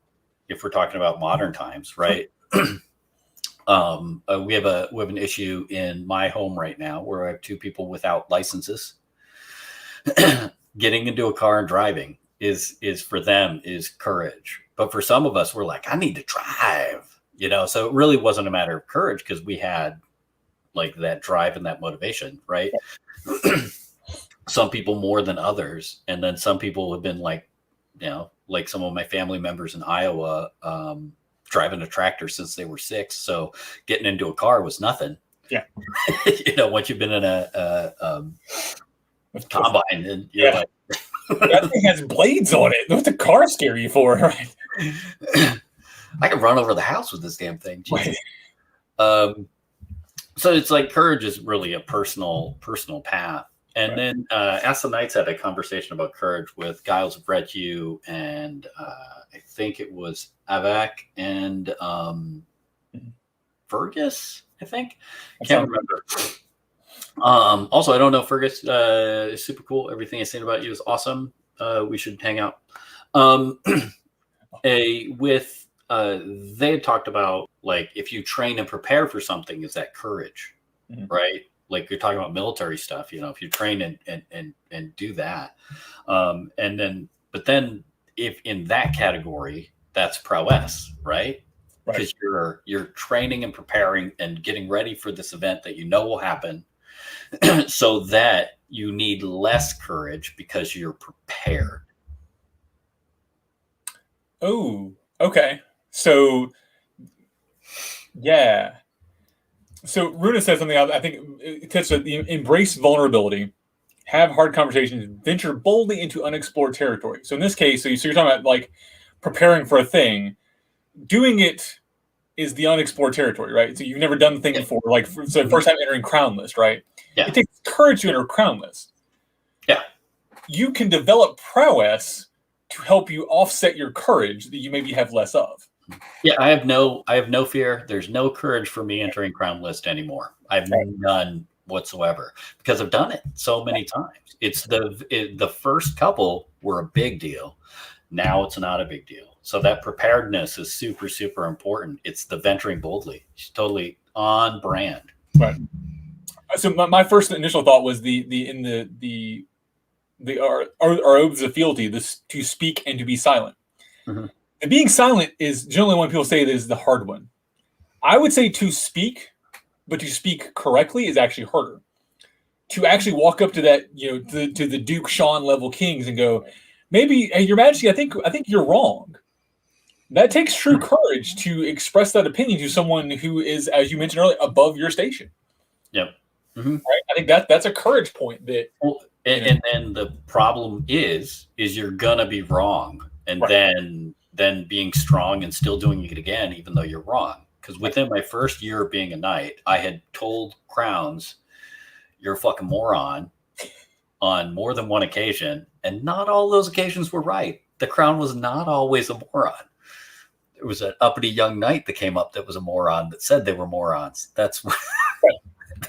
if we're talking about modern times, right? We have an issue in my home right now where I have two people without licenses. Getting into a car and driving is for them is courage, but for some of us, we're like, I need to drive, So it really wasn't a matter of courage because we had like that drive and that motivation, right? Some people more than others, and then some people have been like, like some of my family members in Iowa, driving a tractor since they were 6. So getting into a car was nothing. Yeah. Once you've been in a combine and you're like, that thing has blades on it. What's the car scare you for? Right. I can run over the house with this damn thing. Right. So it's like courage is really a personal path. And then Ask the Knights had a conversation about courage with Giles of Retiu and I think it was Avak and Fergus, I think. I can't remember. Also, I don't know, Fergus is super cool. Everything I've seen about you is awesome. We should hang out. They had talked about, like, if you train and prepare for something, is that courage, right? Like you're talking about military stuff, if you train and do that. But then if in that category, that's prowess, right? Because you're training and preparing and getting ready for this event that will happen so that you need less courage because you're prepared. Oh, okay. So, yeah. So Runa said something I think it touched on: embrace vulnerability, have hard conversations, venture boldly into unexplored territory. So in this case, so you're talking about like preparing for a thing, doing it is the unexplored territory, right? So you've never done the thing before, like so first time entering Crown List, right? Yeah. It takes courage to enter Crown List. Yeah. You can develop prowess to help you offset your courage that you maybe have less of. Yeah, I have no fear. There's no courage for me entering Crown List anymore. I have none whatsoever because I've done it so many times. It's the first couple were a big deal. Now it's not a big deal. So that preparedness is super, super important. It's the venturing boldly. It's totally on brand. Right. So my first initial thought was our oaths of fealty, this to speak and to be silent. Mm-hmm. And being silent is generally when people say it is the hard one. I would say to speak, but to speak correctly is actually harder. To actually walk up to that, to the Duke Sean level kings and go, maybe, hey, Your Majesty, I think you're wrong. That takes true courage to express that opinion to someone who is, as you mentioned earlier, above your station. Yep. Mm-hmm. Right? I think that's a courage point. That and then the problem is you're gonna be wrong, and then being strong and still doing it again, even though you're wrong. Because within my first year of being a knight, I had told Crowns, "You're a fucking moron," on more than one occasion, and not all those occasions were right. The Crown was not always a moron. There was an uppity young knight that came up that was a moron that said they were morons. That's how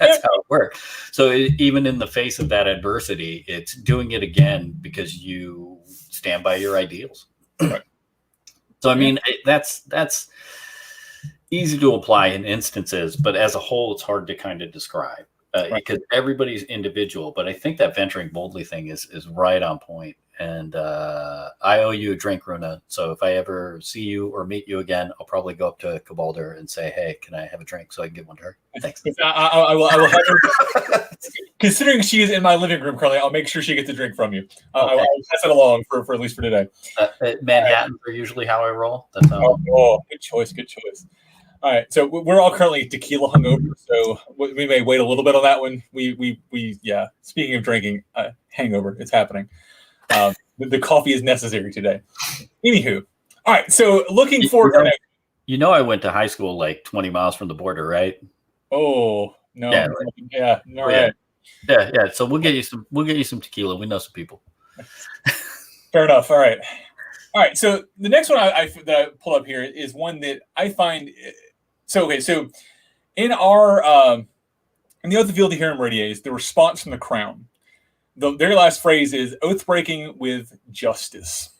it worked. So even in the face of that adversity, it's doing it again because you stand by your ideals. Right. So I mean, that's easy to apply in instances, but as a whole, it's hard to kind of describe because everybody's individual. But I think that venturing boldly thing is right on point. And I owe you a drink, Runa. So if I ever see you or meet you again, I'll probably go up to Kalbardr and say, "Hey, can I have a drink so I can get one to her?" Thanks. I will have her. Considering she is in my living room currently, I'll make sure she gets a drink from you. Okay. I'll pass it along for at least for today. Manhattans are usually how I roll. That's how. Oh, good choice. Good choice. All right, so we're all currently tequila hungover, so we may wait a little bit on that one. We Speaking of drinking, hangover, it's happening. The coffee is necessary today. Anywho, all right. So looking forward. I went to high school like 20 miles from the border, right? Oh no. Yeah, Yeah. All yeah, right. yeah. So we'll get you some tequila. We know some people. Fair enough. All right. All right. So the next one that I pull up here is one that I find. So okay. So in our in the oath of fealty here in Meridies, the response from the crown. Their last phrase is oath breaking with justice.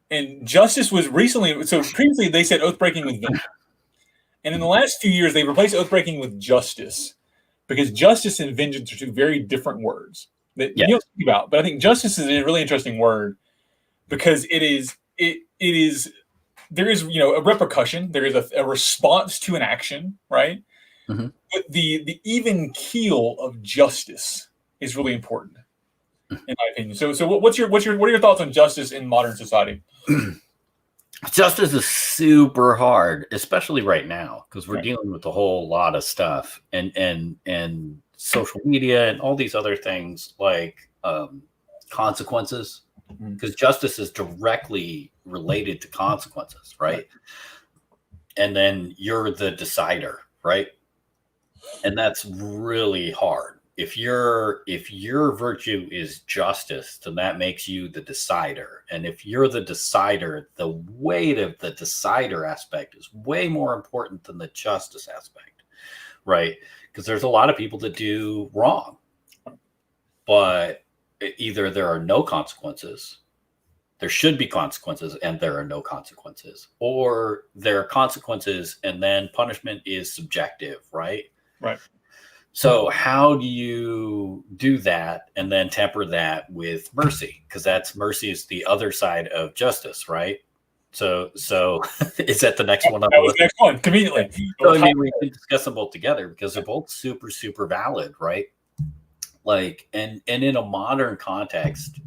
And justice was recently, so previously they said oath breaking with vengeance. And in the last few years, they replaced oath breaking with justice because justice and vengeance are two very different words that you don't think about. But I think justice is a really interesting word because it is there is a repercussion, there is a response to an action, right? Mm-hmm. But the even keel of justice is really important, in my opinion. So what are your thoughts on justice in modern society? Justice is super hard, especially right now, because we're dealing with a whole lot of stuff and social media and all these other things like consequences, because justice is directly related to consequences, right? And then you're the decider, right? And that's really hard. If your virtue is justice, then that makes you the decider. And if you're the decider, the weight of the decider aspect is way more important than the justice aspect, right? Because there's a lot of people that do wrong, but either there are no consequences, there should be consequences, and there are no consequences, or there are consequences and then punishment is subjective, right? Right. So how do you do that and then temper that with mercy? Because mercy is the other side of justice, right? So is that the next one? That was the next one, conveniently. So, I mean, we can discuss them both together because they're both super, super valid, right? Like, and in a modern context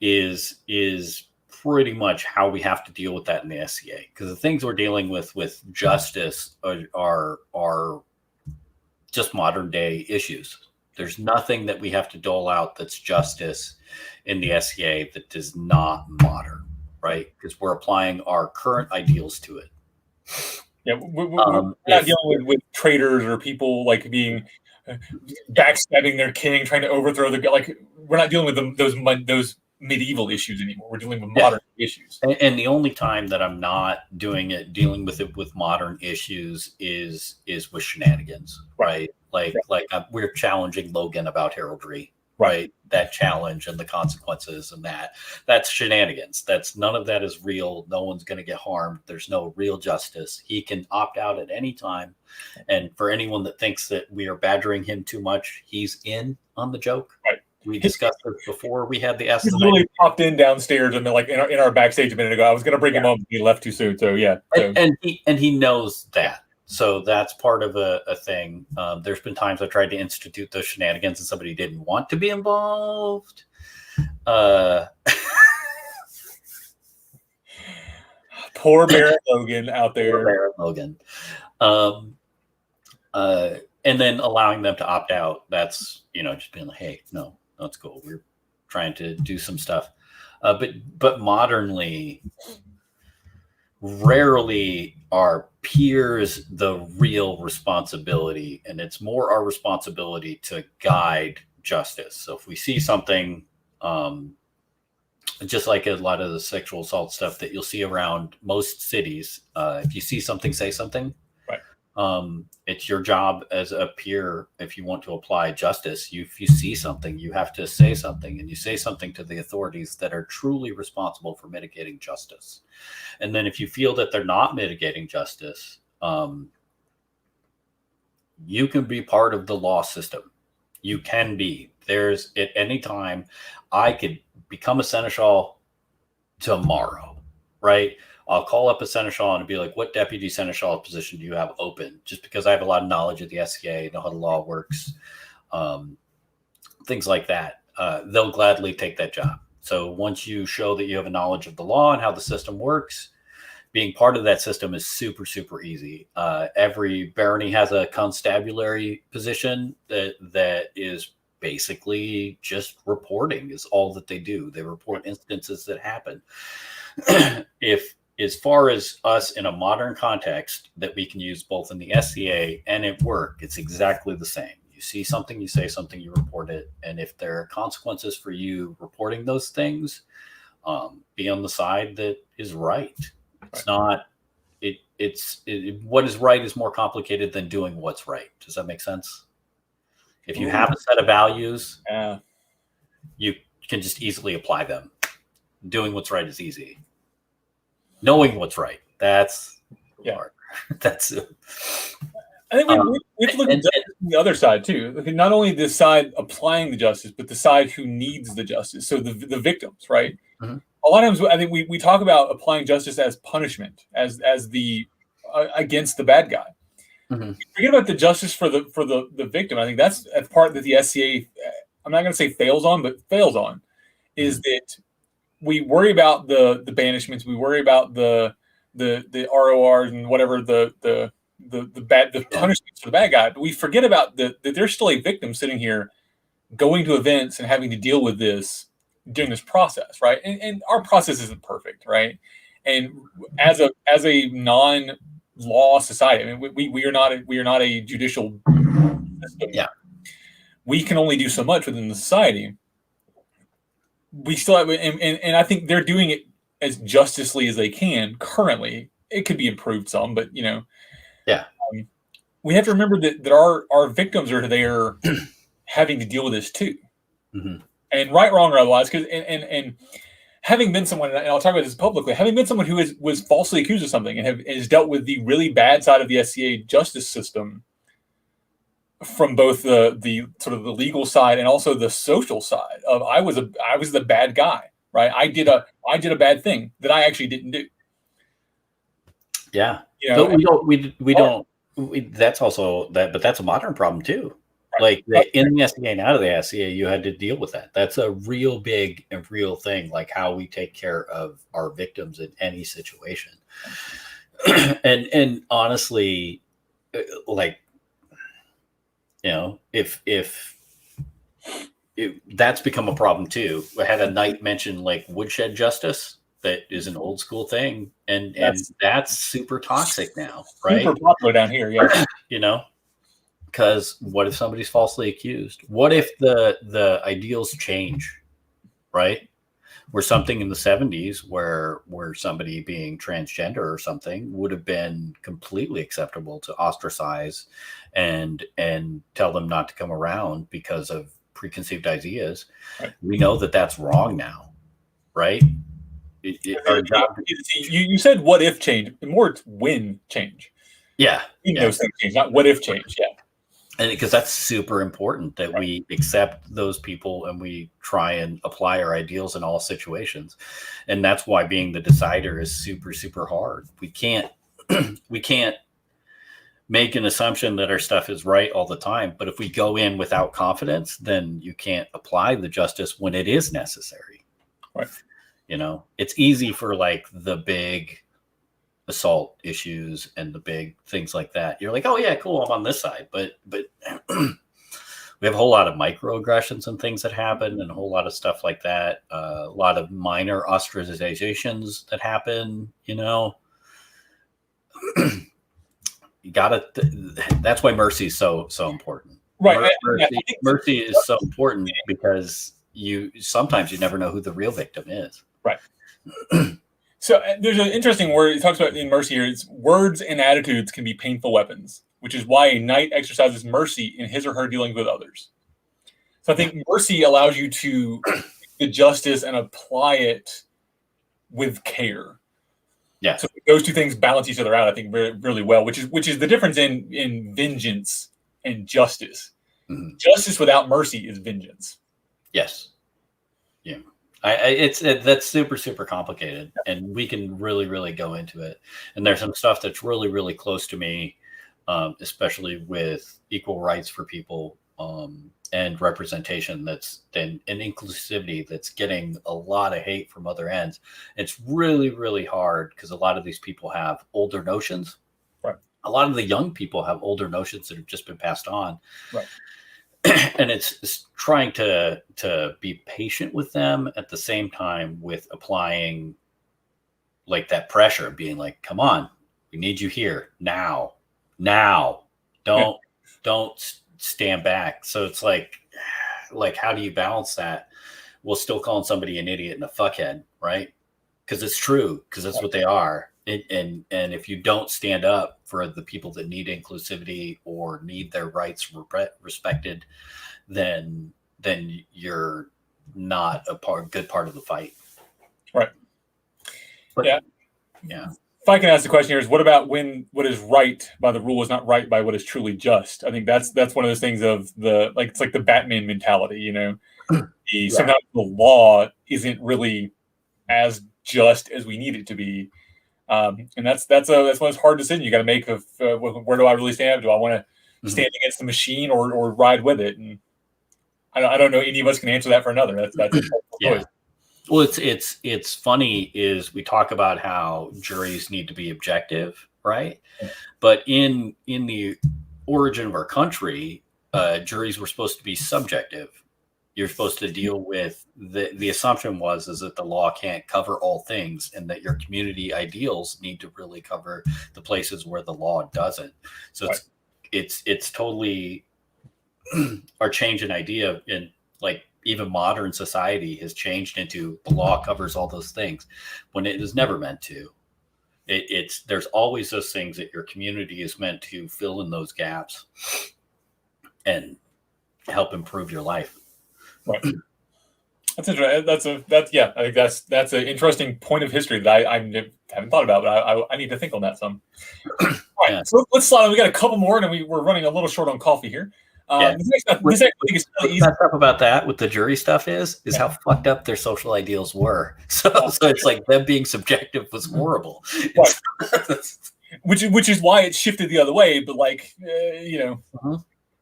is pretty much how we have to deal with that in the SCA. Because the things we're dealing with justice are just modern day issues. There's nothing that we have to dole out that's justice in the SCA that is not modern, right? Because we're applying our current ideals to it. Yeah, we're not dealing with traitors or people like being backstabbing their king, trying to overthrow we're not dealing with those medieval issues anymore. We're dealing with modern issues. And the only time that I'm not dealing with it with modern issues is with shenanigans, right? Like we're challenging Logan about heraldry, right? That challenge and the consequences and that's shenanigans. None of that is real. No one's going to get harmed. There's no real justice. He can opt out at any time. And for anyone that thinks that we are badgering him too much, he's in on the joke. Right. We discussed this before we had the He literally popped in downstairs and like in our backstage a minute ago. I was going to bring him home. He left too soon. So yeah. And he knows that. So that's part of a thing. There's been times I tried to institute those shenanigans and somebody didn't want to be involved. Poor Baron Logan out there. Poor Baron Logan. And then allowing them to opt out. That's, just being like, hey, no, that's cool. We're trying to do some stuff. But modernly, rarely are peers the real responsibility, and it's more our responsibility to guide justice. So if we see something, just like a lot of the sexual assault stuff that you'll see around most cities, if you see something, say something. It's your job as a peer, if you want to apply justice, if you see something, you have to say something, and you say something to the authorities that are truly responsible for mitigating justice. And then if you feel that they're not mitigating justice, you can be part of the law system. You can be. There's at any time, I could become a seneschal tomorrow, right? I'll call up a seneschal and be like, what deputy seneschal position do you have open? Just because I have a lot of knowledge of the SCA, know how the law works, things like that. They'll gladly take that job. So once you show that you have a knowledge of the law and how the system works, being part of that system is super, super easy. Every barony has a constabulary position that is basically just reporting is all that they do. They report instances that happen. as far as us in a modern context that we can use both in the SCA and at work, it's exactly the same. You see something, you say something, you report it. And if there are consequences for you reporting those things, be on the side that is right. It's not, what is right is more complicated than doing what's right. Does that make sense? If you have a set of values, you can just easily apply them. Doing what's right is easy. Knowing what's right, that's hard. That's I think we have to look at the other side too. Look at not only the side applying the justice, but the side who needs the justice. So the victims, right? Mm-hmm. A lot of times, I think we talk about applying justice as punishment, as the against the bad guy. Mm-hmm. Forget about the justice for the victim. I think that's a part that the SCA, I'm not going to say fails on, but fails on, is that we worry about the banishments, we worry about the RORs and whatever the punishments for the bad guy, but we forget about that there's still a victim sitting here going to events and having to deal with this during this process, right? And our process isn't perfect, right? And as a non-law society, I mean, we are not a judicial system. Yeah, we can only do so much within the society. We still have, and I think they're doing it as justicely as they can currently. It could be improved some, but we have to remember that our victims are there having to deal with this too. Mm-hmm. And right, wrong, or otherwise, because and having been someone, and I'll talk about this publicly, having been someone who was falsely accused of something and has dealt with the really bad side of the SCA justice system, from both the sort of the legal side and also the social side of I was the bad guy, right? I did a bad thing that I actually didn't do. Yeah, but we don't. That's also that, but that's a modern problem too. Right. Like in the SCA and out of the SCA, you had to deal with that. That's a real big and real thing, like how we take care of our victims in any situation. and honestly, like, you know, if that's become a problem too. I had a knight mention like woodshed justice. That is an old school thing, and that's super toxic now, right? Super popular down here, yeah. You know, because what if somebody's falsely accused? What if the ideals change, right? Where something in the 70s where somebody being transgender or something would have been completely acceptable to ostracize and tell them not to come around because of preconceived ideas. Right. We know that that's wrong now, right? You said what if change, more it's when change. Yeah. Those things change, not what if change. Yeah. And because that's super important that we accept those people and we try and apply our ideals in all situations. And that's why being the decider is super, super hard. We can't make an assumption that our stuff is right all the time. But if we go in without confidence, then you can't apply the justice when it is necessary. Right. You know, it's easy for like the big assault issues and the big things like that. You're like, oh yeah, cool, I'm on this side. But we have a whole lot of microaggressions and things that happen and a whole lot of stuff like that. A lot of minor ostracizations that happen, you know. You gotta, that's why mercy is so important. Right. Mercy is so important because sometimes you never know who the real victim is. Right. So there's an interesting word it talks about in mercy here. It's words and attitudes can be painful weapons, which is why a knight exercises mercy in his or her dealings with others. So I think mercy allows you to get justice and apply it with care. Yeah. So those two things balance each other out, I think, really well, which is the difference in vengeance and justice. Mm-hmm. Justice without mercy is vengeance. Yes. Yeah. That's super, super complicated, and we can really, really go into it. And there's some stuff that's really, really close to me, especially with equal rights for people and representation and inclusivity that's getting a lot of hate from other ends. It's really, really hard because a lot of these people have older notions. Right. A lot of the young people have older notions that have just been passed on. Right. And it's trying to be patient with them at the same time with applying like that pressure of being like, come on, we need you here now. Don't stand back. So it's like, how do you balance that while still calling somebody an idiot and a fuckhead, right? Because it's true, because that's what they are. And if you don't stand up for the people that need inclusivity or need their rights respected, then you're not good part of the fight. Right. But, yeah. If I can ask the question here is, what about when what is right by the rule is not right by what is truly just? I think that's one of those things of it's like the Batman mentality, you know. Sometimes the law isn't really as just as we need it to be, and that's one of those hard decisions you got to make of where do I really stand? Do I want to stand against the machine or ride with it? And I don't know any of us can answer that for another. That's a choice. Well, it's funny is we talk about how juries need to be objective, right? Yeah. But in the origin of our country, juries were supposed to be subjective. You're supposed to deal with the assumption is that the law can't cover all things, and that your community ideals need to really cover the places where the law doesn't. So it's totally our change in idea in like. Even modern society has changed into the law covers all those things when it is never meant to. There's always those things that your community is meant to fill in those gaps and help improve your life. Right. That's interesting. I think that's an interesting point of history that I haven't thought about, but I need to think on that some. All right, yeah. So let's slide. We got a couple more, and we're running a little short on coffee here. This actually is really easy. Stuff about that with the jury stuff is how fucked up their social ideals were. So it's like them being subjective was horrible. Right. which is why it shifted the other way. But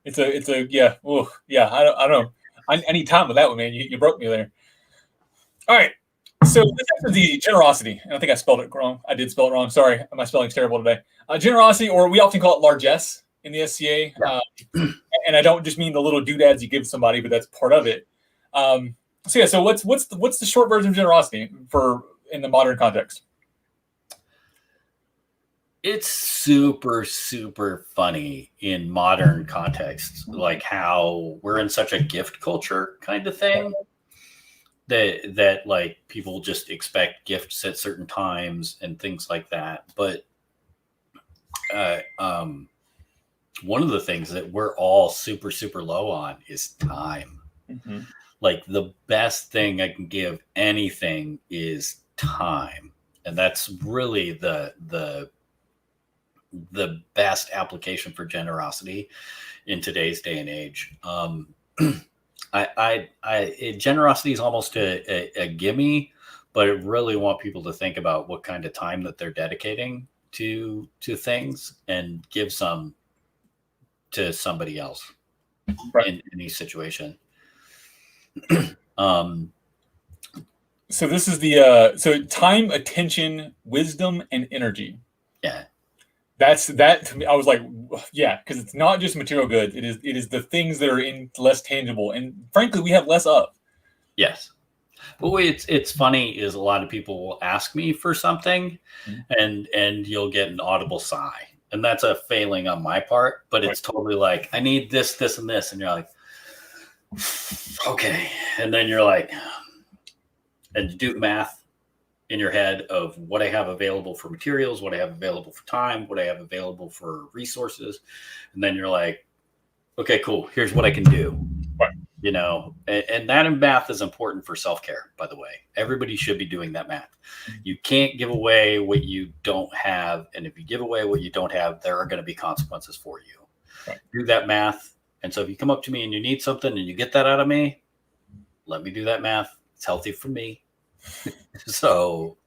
it's I don't know. I need time with that one, man. You broke me there. All right. So this is easy. Generosity. I think I spelled it wrong. I did spell it wrong. Sorry, my spelling's terrible today. Generosity, or we often call it largesse in the SCA. Yeah. And I don't just mean the little doodads you give somebody, but that's part of it. So what's the short version of generosity in the modern context? It's super, super funny in modern contexts, like how we're in such a gift culture kind of thing that like people just expect gifts at certain times and things like that. But one of the things that we're all super, super low on is time. Mm-hmm. Like the best thing I can give anything is time. And that's really the best application for generosity in today's day and age. Generosity is almost a gimme, but I really want people to think about what kind of time that they're dedicating to things and give some to somebody else in any situation. So this is the time, attention, wisdom, and energy. Yeah. That's that to me. I was like, yeah, because it's not just material goods. It is the things that are less tangible, and frankly, we have less of. Yes. But it's funny is a lot of people will ask me for something, and you'll get an audible sigh. And that's a failing on my part, but it's totally like, I need this, this, and this. And you're like, okay. And then you're like, and you do the math in your head of what I have available for materials, what I have available for time, what I have available for resources. And then you're like, okay, cool. Here's what I can do. Right. You know, and that in math is important for self-care, by the way. Everybody should be doing that math. You can't give away what you don't have. And if you give away what you don't have, there are going to be consequences for you. Right. Do that math. And so if you come up to me and you need something and you get that out of me, let me do that math. It's healthy for me. So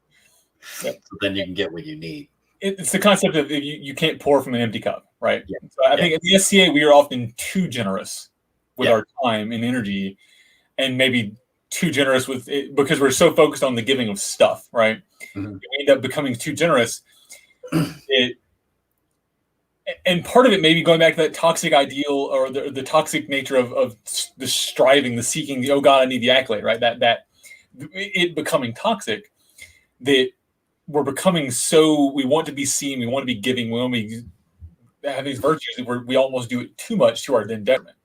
then you can get what you need. It's the concept of you can't pour from an empty cup, right? Yeah. So I think at the SCA, we are often too generous with our time and energy, and maybe too generous with it because we're so focused on the giving of stuff, right? Mm-hmm. We end up becoming too generous. And part of it may be going back to that toxic ideal or the toxic nature of the striving, the seeking, the, oh God, I need the accolade, right? That it becoming toxic, that we're becoming so, we want to be seen, we want to be giving, we want to have these virtues that we almost do it too much to our then detriment.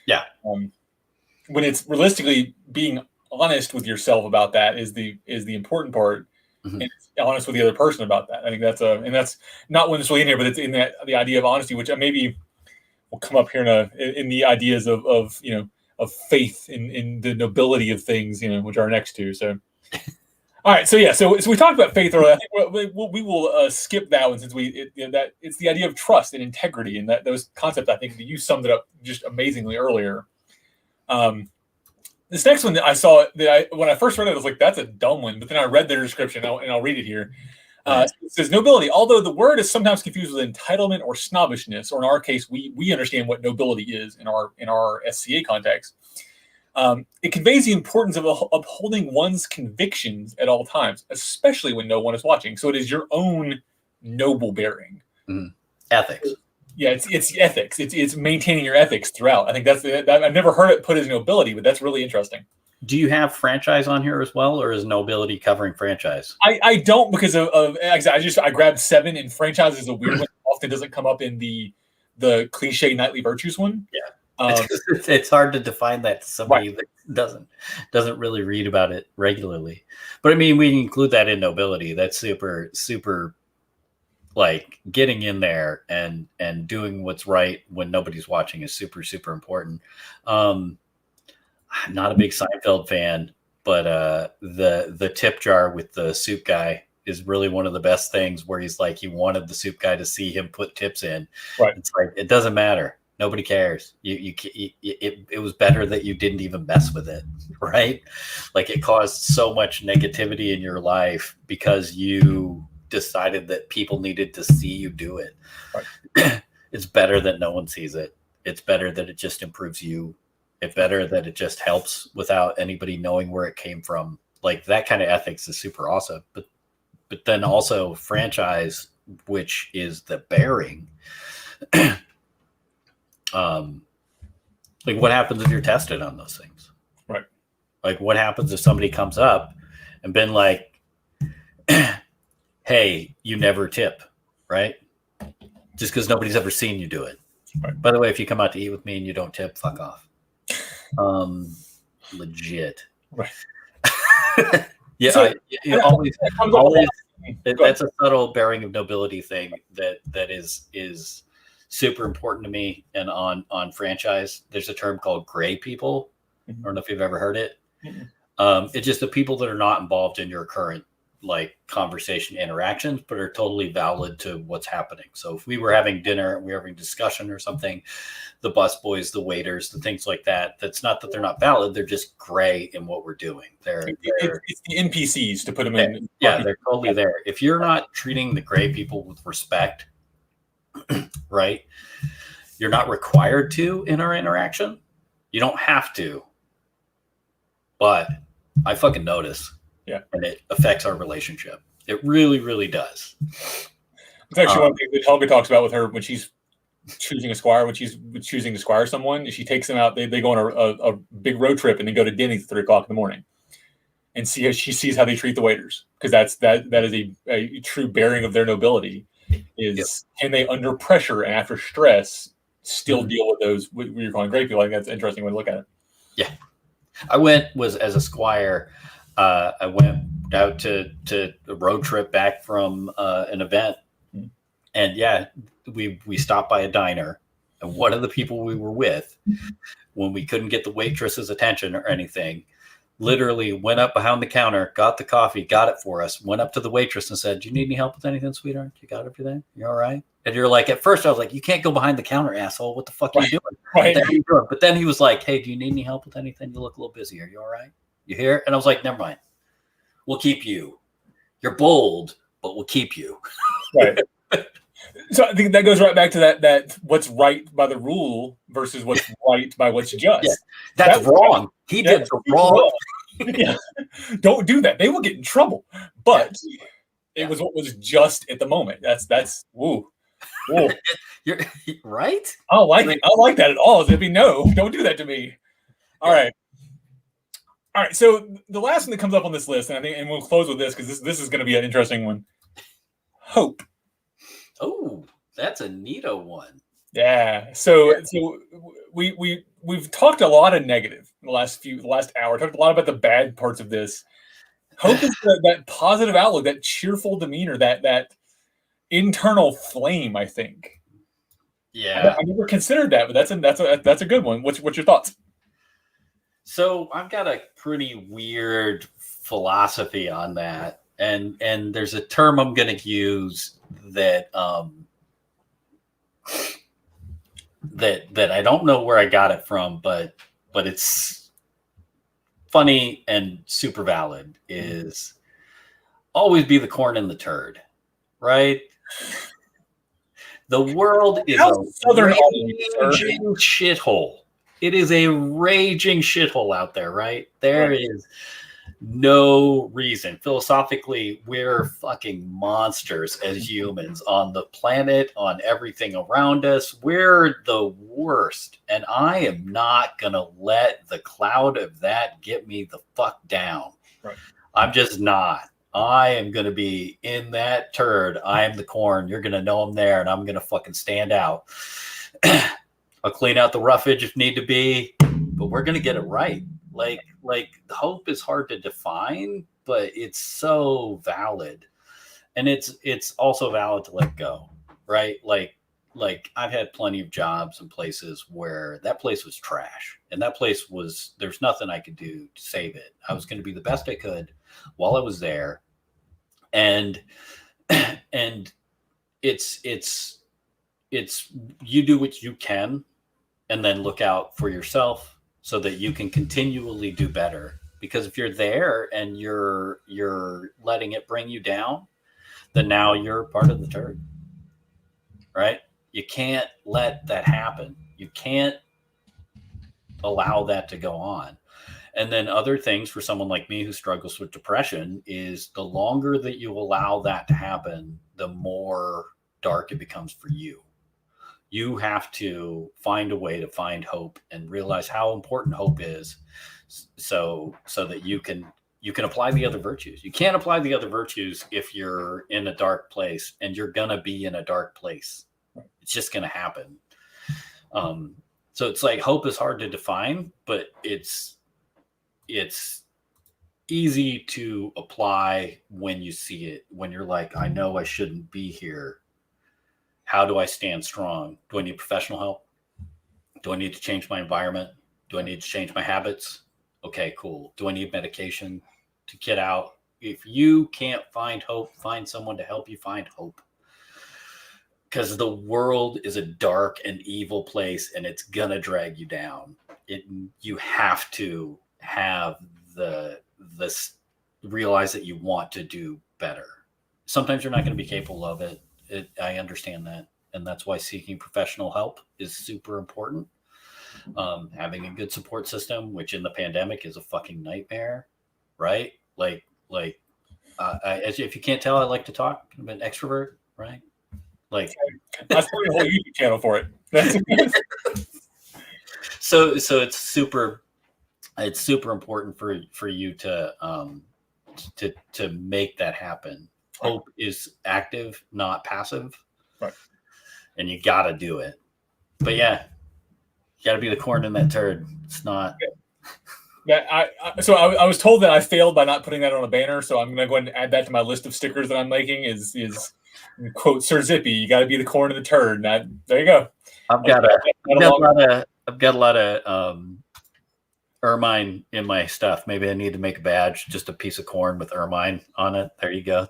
Yeah. When it's realistically being honest with yourself about that is the important part, and honest with the other person about that. I think that's not one that's really in here, but it's in the idea of honesty, which maybe will come up here in the ideas of faith in the nobility of things, which are next to. So, all right, so we talked about faith earlier. I think we will skip that one since it's the idea of trust and integrity, and those concepts. I think that you summed it up just amazingly earlier. This next one that I saw when I first read it, I was like, that's a dumb one. But then I read their description, and I'll read it here. It says, nobility, although the word is sometimes confused with entitlement or snobbishness, or in our case, we understand what nobility is in our SCA context. It conveys the importance of upholding one's convictions at all times, especially when no one is watching. So it is your own noble bearing. Ethics. Yeah, it's ethics. It's maintaining your ethics throughout. I think I've never heard it put as nobility, but that's really interesting. Do you have franchise on here as well, or is nobility covering franchise? I don't, because of I grabbed 7, and franchise is a weird one. It often doesn't come up in the cliche knightly virtues one. Yeah, it's hard to define that to somebody that doesn't really read about it regularly. But I mean, we include that in nobility. That's super super. Like getting in there and doing what's right when nobody's watching is super, super important. I'm not a big Seinfeld fan, but the tip jar with the soup guy is really one of the best things, where he's like, he wanted the soup guy to see him put tips in. Right. It's like, it doesn't matter. Nobody cares. It was better that you didn't even mess with it. Right. Like, it caused so much negativity in your life because you decided that people needed to see you do it. Right. It's better that no one sees it. It's better that it just improves you. It's better that it just helps without anybody knowing where it came from. Like, that kind of ethics is super awesome. But then also franchise, which is the bearing. Like, what happens if you're tested on those things? Right. Like, what happens if somebody comes up and been like, hey, you never tip, right? Just because nobody's ever seen you do it. Right. By the way, if you come out to eat with me and you don't tip, fuck off. Legit. Right. Yeah, so, always that's a subtle bearing of nobility thing that is super important to me. And on franchise, there's a term called gray people. I don't know if you've ever heard it. It's just the people that are not involved in your current conversation interactions, but are totally valid to what's happening. So if we were having dinner, we were having discussion or something, the busboys, the waiters, the things like that, that's not that they're not valid. They're just gray in what we're doing. It's the NPCs, to put them in. Yeah, they're totally there. If you're not treating the gray people with respect, right, you're not required to in our interaction. You don't have to, but I fucking notice. Yeah, and it affects our relationship. It really, really does. It's actually one thing that Helga talks about with her when she's choosing a squire. When she's choosing to squire someone, she takes them out. They go on a big road trip, and they go to Denny's at 3 o'clock in the morning, and she sees how they treat the waiters, because that is a true bearing of their nobility. Is Can they, under pressure and after stress, still deal with those what you're calling great people? I think that's an interesting way to look at it. Yeah, I was as a squire. I went out to a road trip back from an event, and we stopped by a diner, and one of the people we were with, when we couldn't get the waitress's attention or anything, literally went up behind the counter, got the coffee, got it for us, went up to the waitress and said, "Do you need any help with anything, sweetheart? You got everything? You all right?" And you're like, at first I was like, "You can't go behind the counter, asshole. What the fuck are you doing?" Right. But then he was like, "Hey, do you need any help with anything? You look a little busy. Are you all right? You here?" And I was like, "Never mind. We'll keep you. You're bold, but we'll keep you." Right. So I think that goes right back to that what's right by the rule versus what's right by what's just. Yeah, that's wrong. He did the wrong. Yeah. Don't do that. They will get in trouble. But it was what was just at the moment. That's woo. You're right. I don't like it. I don't like that at all. It'd be no. Don't do that to me. All right. All right, so the last one that comes up on this list, and I think, and we'll close with this because this is going to be an interesting one. Hope. Oh, that's a neato one. Yeah. So we've talked a lot of negative in the last hour. Talked a lot about the bad parts of this. Hope is that positive outlook, that cheerful demeanor, that internal flame. I think. Yeah. I never considered that, but that's a good one. What's your thoughts? So I've got a pretty weird philosophy on that, and there's a term I'm going to use that that I don't know where I got it from, but it's funny and super valid. Is always be the corn in the turd, right? The world is a raging shithole. It is a raging shithole out there, right? There is no reason. Philosophically, we're fucking monsters as humans on the planet, on everything around us. We're the worst. And I am not going to let the cloud of that get me the fuck down. Right. I'm just not. I am going to be in that turd. I am the corn. You're going to know I'm there, and I'm going to fucking stand out. I'll clean out the roughage if need to be, but we're going to get it right. Like hope is hard to define, but it's so valid. And it's also valid to let go, right? Like I've had plenty of jobs and places where that place was trash, and that place there's nothing I could do to save it. I was going to be the best I could while I was there. And it's you do what you can, and then look out for yourself so that you can continually do better. Because if you're there and you're letting it bring you down, then now you're part of the turd, right? You can't let that happen. You can't allow that to go on. And then other things for someone like me who struggles with depression is the longer that you allow that to happen, the more dark it becomes for you. You have to find a way to find hope and realize how important hope is, so that you can apply the other virtues. You can't apply the other virtues if you're in a dark place, and you're going to be in a dark place. It's just going to happen. So it's like hope is hard to define, but it's easy to apply when you see it, when you're like, I know I shouldn't be here. How do I stand strong? Do I need professional help? Do I need to change my environment? Do I need to change my habits? Okay, cool. Do I need medication to get out? If you can't find hope, find someone to help you find hope. Because the world is a dark and evil place, and it's gonna drag you down. You have to have this realize that you want to do better. Sometimes you're not going to be capable of it. I understand that, and that's why seeking professional help is super important. Having a good support system, which in the pandemic is a fucking nightmare, right? If you can't tell, I like to talk. I'm an extrovert, right? Like that's probably a whole YouTube channel for it. So it's super important for you to make that happen. Hope is active, not passive. Right. And you got to do it. But yeah, you got to be the corn in that turd. It's not. So I was told that I failed by not putting that on a banner. So I'm going to go ahead and add that to my list of stickers that I'm making. Is quote Sir Zippy? You got to be the corn in the turd. There you go. I've got a lot of ermine in my stuff. Maybe I need to make a badge, just a piece of corn with ermine on it. There you go.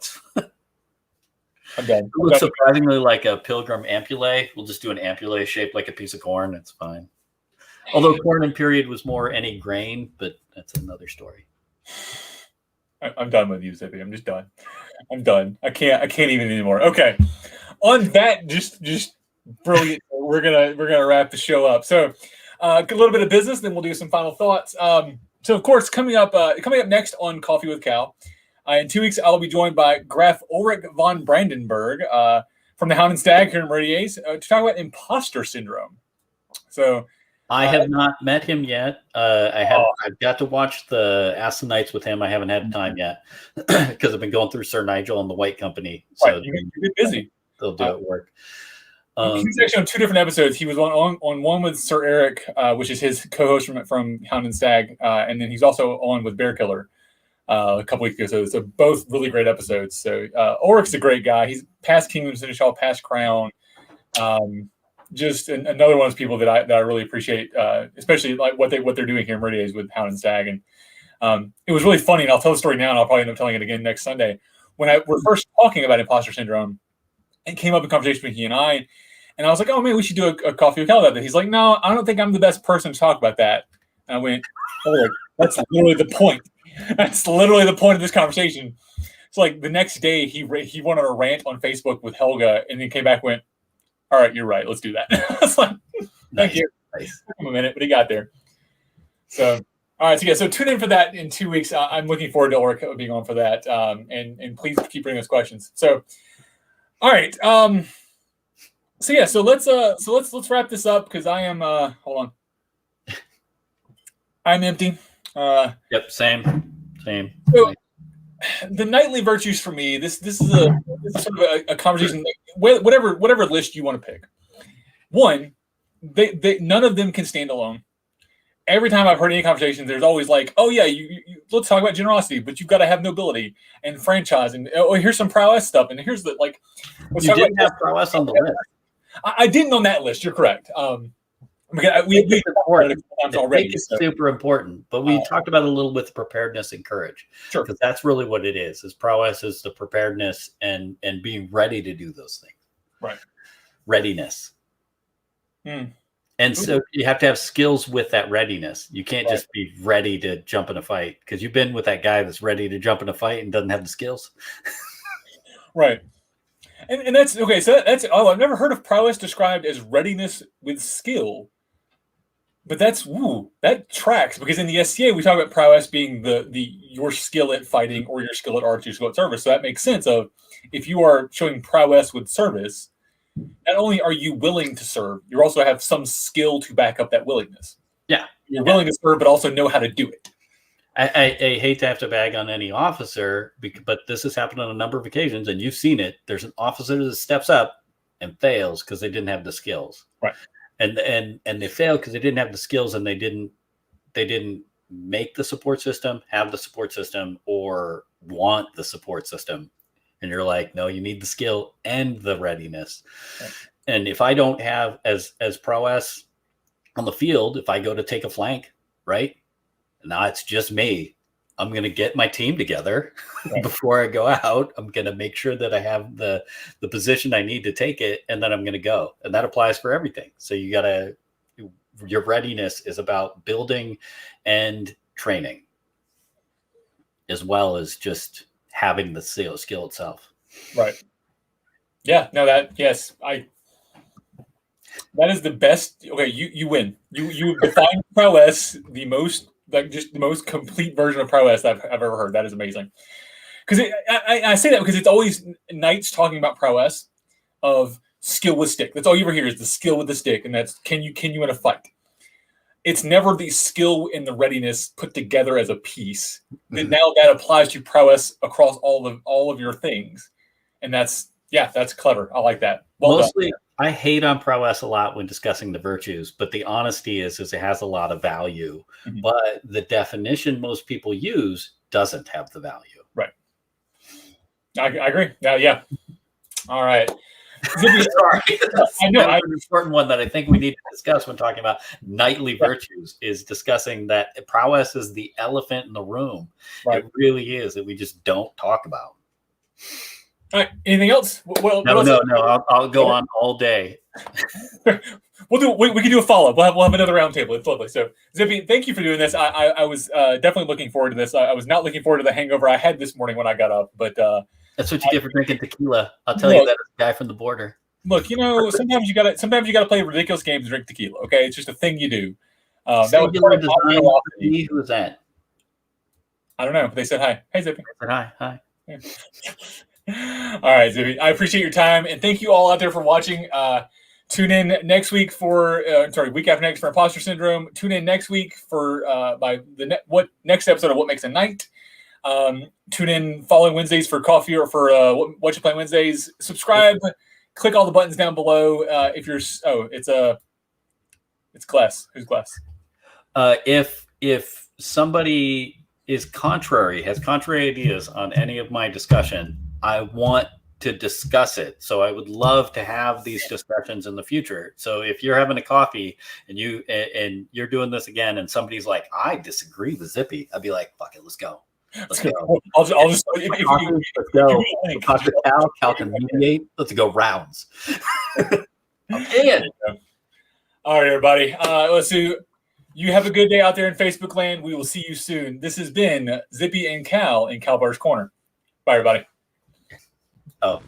I'm done. It looks surprisingly like a pilgrim ampule. We'll just do an ampule shaped like a piece of corn. It's fine. Although corn in period was more any grain, but that's another story. I'm done with you, Zippy. I'm just done. I'm done. I can't even anymore. Okay. On that, just brilliant. We're gonna wrap the show up. So a little bit of business, then we'll do some final thoughts. So of course, coming up next on Coffee with Cal, in 2 weeks I'll be joined by Graf Ulrich von Brandenburg from the Hound and Stag here in Meridies to talk about imposter syndrome. So I have not met him yet. I've got to watch the Ask the Knights with him. I haven't had time yet because I've been going through Sir Nigel and the White Company. So you've been busy. They'll do it work. He's actually on 2 different episodes. He was on one with Sir Eric, which is his co-host from Hound and Stag, and then he's also on with Bear Killer a couple weeks ago. So both really great episodes. So Ulrich's a great guy. He's past Kingdom Seneschal, past Crown. Just another one of those people that I really appreciate, especially like what they're doing here in Meridians with Hound and Stag. And it was really funny, and I'll tell the story now, and I'll probably end up telling it again next Sunday. When we're first talking about imposter syndrome, it came up in conversation with he and I was like, "Oh man, we should do a coffee with Cal about that." He's like, "No, I don't think I'm the best person to talk about that." And I went, "Oh, that's literally the point. That's literally the point of this conversation." So like the next day, he went on a rant on Facebook with Helga, and then came back and went, "All right, you're right. Let's do that." I was like, "Thank you." Nice. Took him a minute, but he got there. So, all right. So yeah. So tune in for that in 2 weeks. I'm looking forward to Ulrich being on for that. And please keep bringing us questions. So, all right. So yeah. So let's wrap this up because I am. Hold on. I'm empty. Yep. Same. So, the knightly virtues for me, this is sort of a conversation. Whatever list you want to pick. One, they none of them can stand alone. Every time I've heard any conversations, there's always like, oh yeah, you let's talk about generosity, but you've got to have nobility and franchise, and oh here's some prowess stuff, and here's the like. You didn't have prowess on the list. I didn't on that list. You're correct. We already. It's super important, but we talked about it a little with preparedness and courage. Sure, because that's really what it is. Is prowess is the preparedness and being ready to do those things. Right. Readiness. And so you have to have skills with that readiness. You can't just be ready to jump in a fight because you've been with that guy that's ready to jump in a fight and doesn't have the skills. Right. And that's okay. So that's I've never heard of prowess described as readiness with skill. But that tracks because in the SCA we talk about prowess being your skill at fighting or your skill at archery, your skill at service. So that makes sense of if you are showing prowess with service, not only are you willing to serve, you also have some skill to back up that willingness. Yeah. You're willing to serve, but also know how to do it. I hate to have to bag on any officer, but this has happened on a number of occasions, and you've seen it. There's an officer that steps up and fails because they didn't have the skills. Right. And they failed because they didn't have the skills and they didn't make the support system, have the support system, or want the support system. And you're like, no, you need the skill and the readiness. Right. And if I don't have as prowess on the field, if I go to take a flank, right? Now it's just me. I'm going to get my team together before I go out. I'm going to make sure that I have the position I need to take it, and then I'm going to go. And that applies for everything. So your readiness is about building and training, as well as just having the skill itself. Right. Yeah. No. That is the best. Okay. You win. You define prowess the most. Like just the most complete version of prowess I've ever heard. That is amazing. Because I say that because it's always knights talking about prowess of skill with stick. That's all you ever hear is the skill with the stick, and that's can you in a fight. It's never the skill and the readiness put together as a piece. Mm-hmm. Now that applies to prowess across all of your things, and that's clever. I like that. Well Mostly, done. I hate on prowess a lot when discussing the virtues, but the honesty is it has a lot of value. Mm-hmm. But the definition most people use doesn't have the value. Right. I agree. Yeah. All right. Sorry. I know. An important one that I think we need to discuss when talking about knightly virtues is discussing that prowess is the elephant in the room. Right. It really is that we just don't talk about. All right. Anything else? Well, no. I'll go on all day. We can do a follow-up. We'll have another roundtable. It's lovely. So, Zippy, thank you for doing this. I was definitely looking forward to this. I was not looking forward to the hangover I had this morning when I got up, but that's what you get for drinking tequila. I'll tell you that as a guy from the border. Look, sometimes you gotta play ridiculous games and drink tequila. Okay, it's just a thing you do. That was part of who was that? I don't know. But they said hi. Hey, Zippy. I said hi. Yeah. All right, Zippy. I appreciate your time, and thank you all out there for watching. Tune in next week for week after next for Imposter Syndrome. Tune in next week for next episode of What Makes a Night. Tune in following Wednesdays for Coffee or for What You Play Wednesdays. Subscribe. Click all the buttons down below. If you're it's Gless. Who's Gless? If somebody has contrary ideas on any of my discussion, I want to discuss it. So I would love to have these discussions in the future. So if you're having a coffee and you're doing this again, and somebody's like, I disagree with Zippy, I'd be like, fuck it, let's go. Let's go. I'll just let's go. Talk to Cal can mediate. Let's go rounds. Okay. All right, everybody. Let's see. You have a good day out there in Facebook land. We will see you soon. This has been Zippy and Cal in Kalbardr's Corner. Bye, everybody. Oh.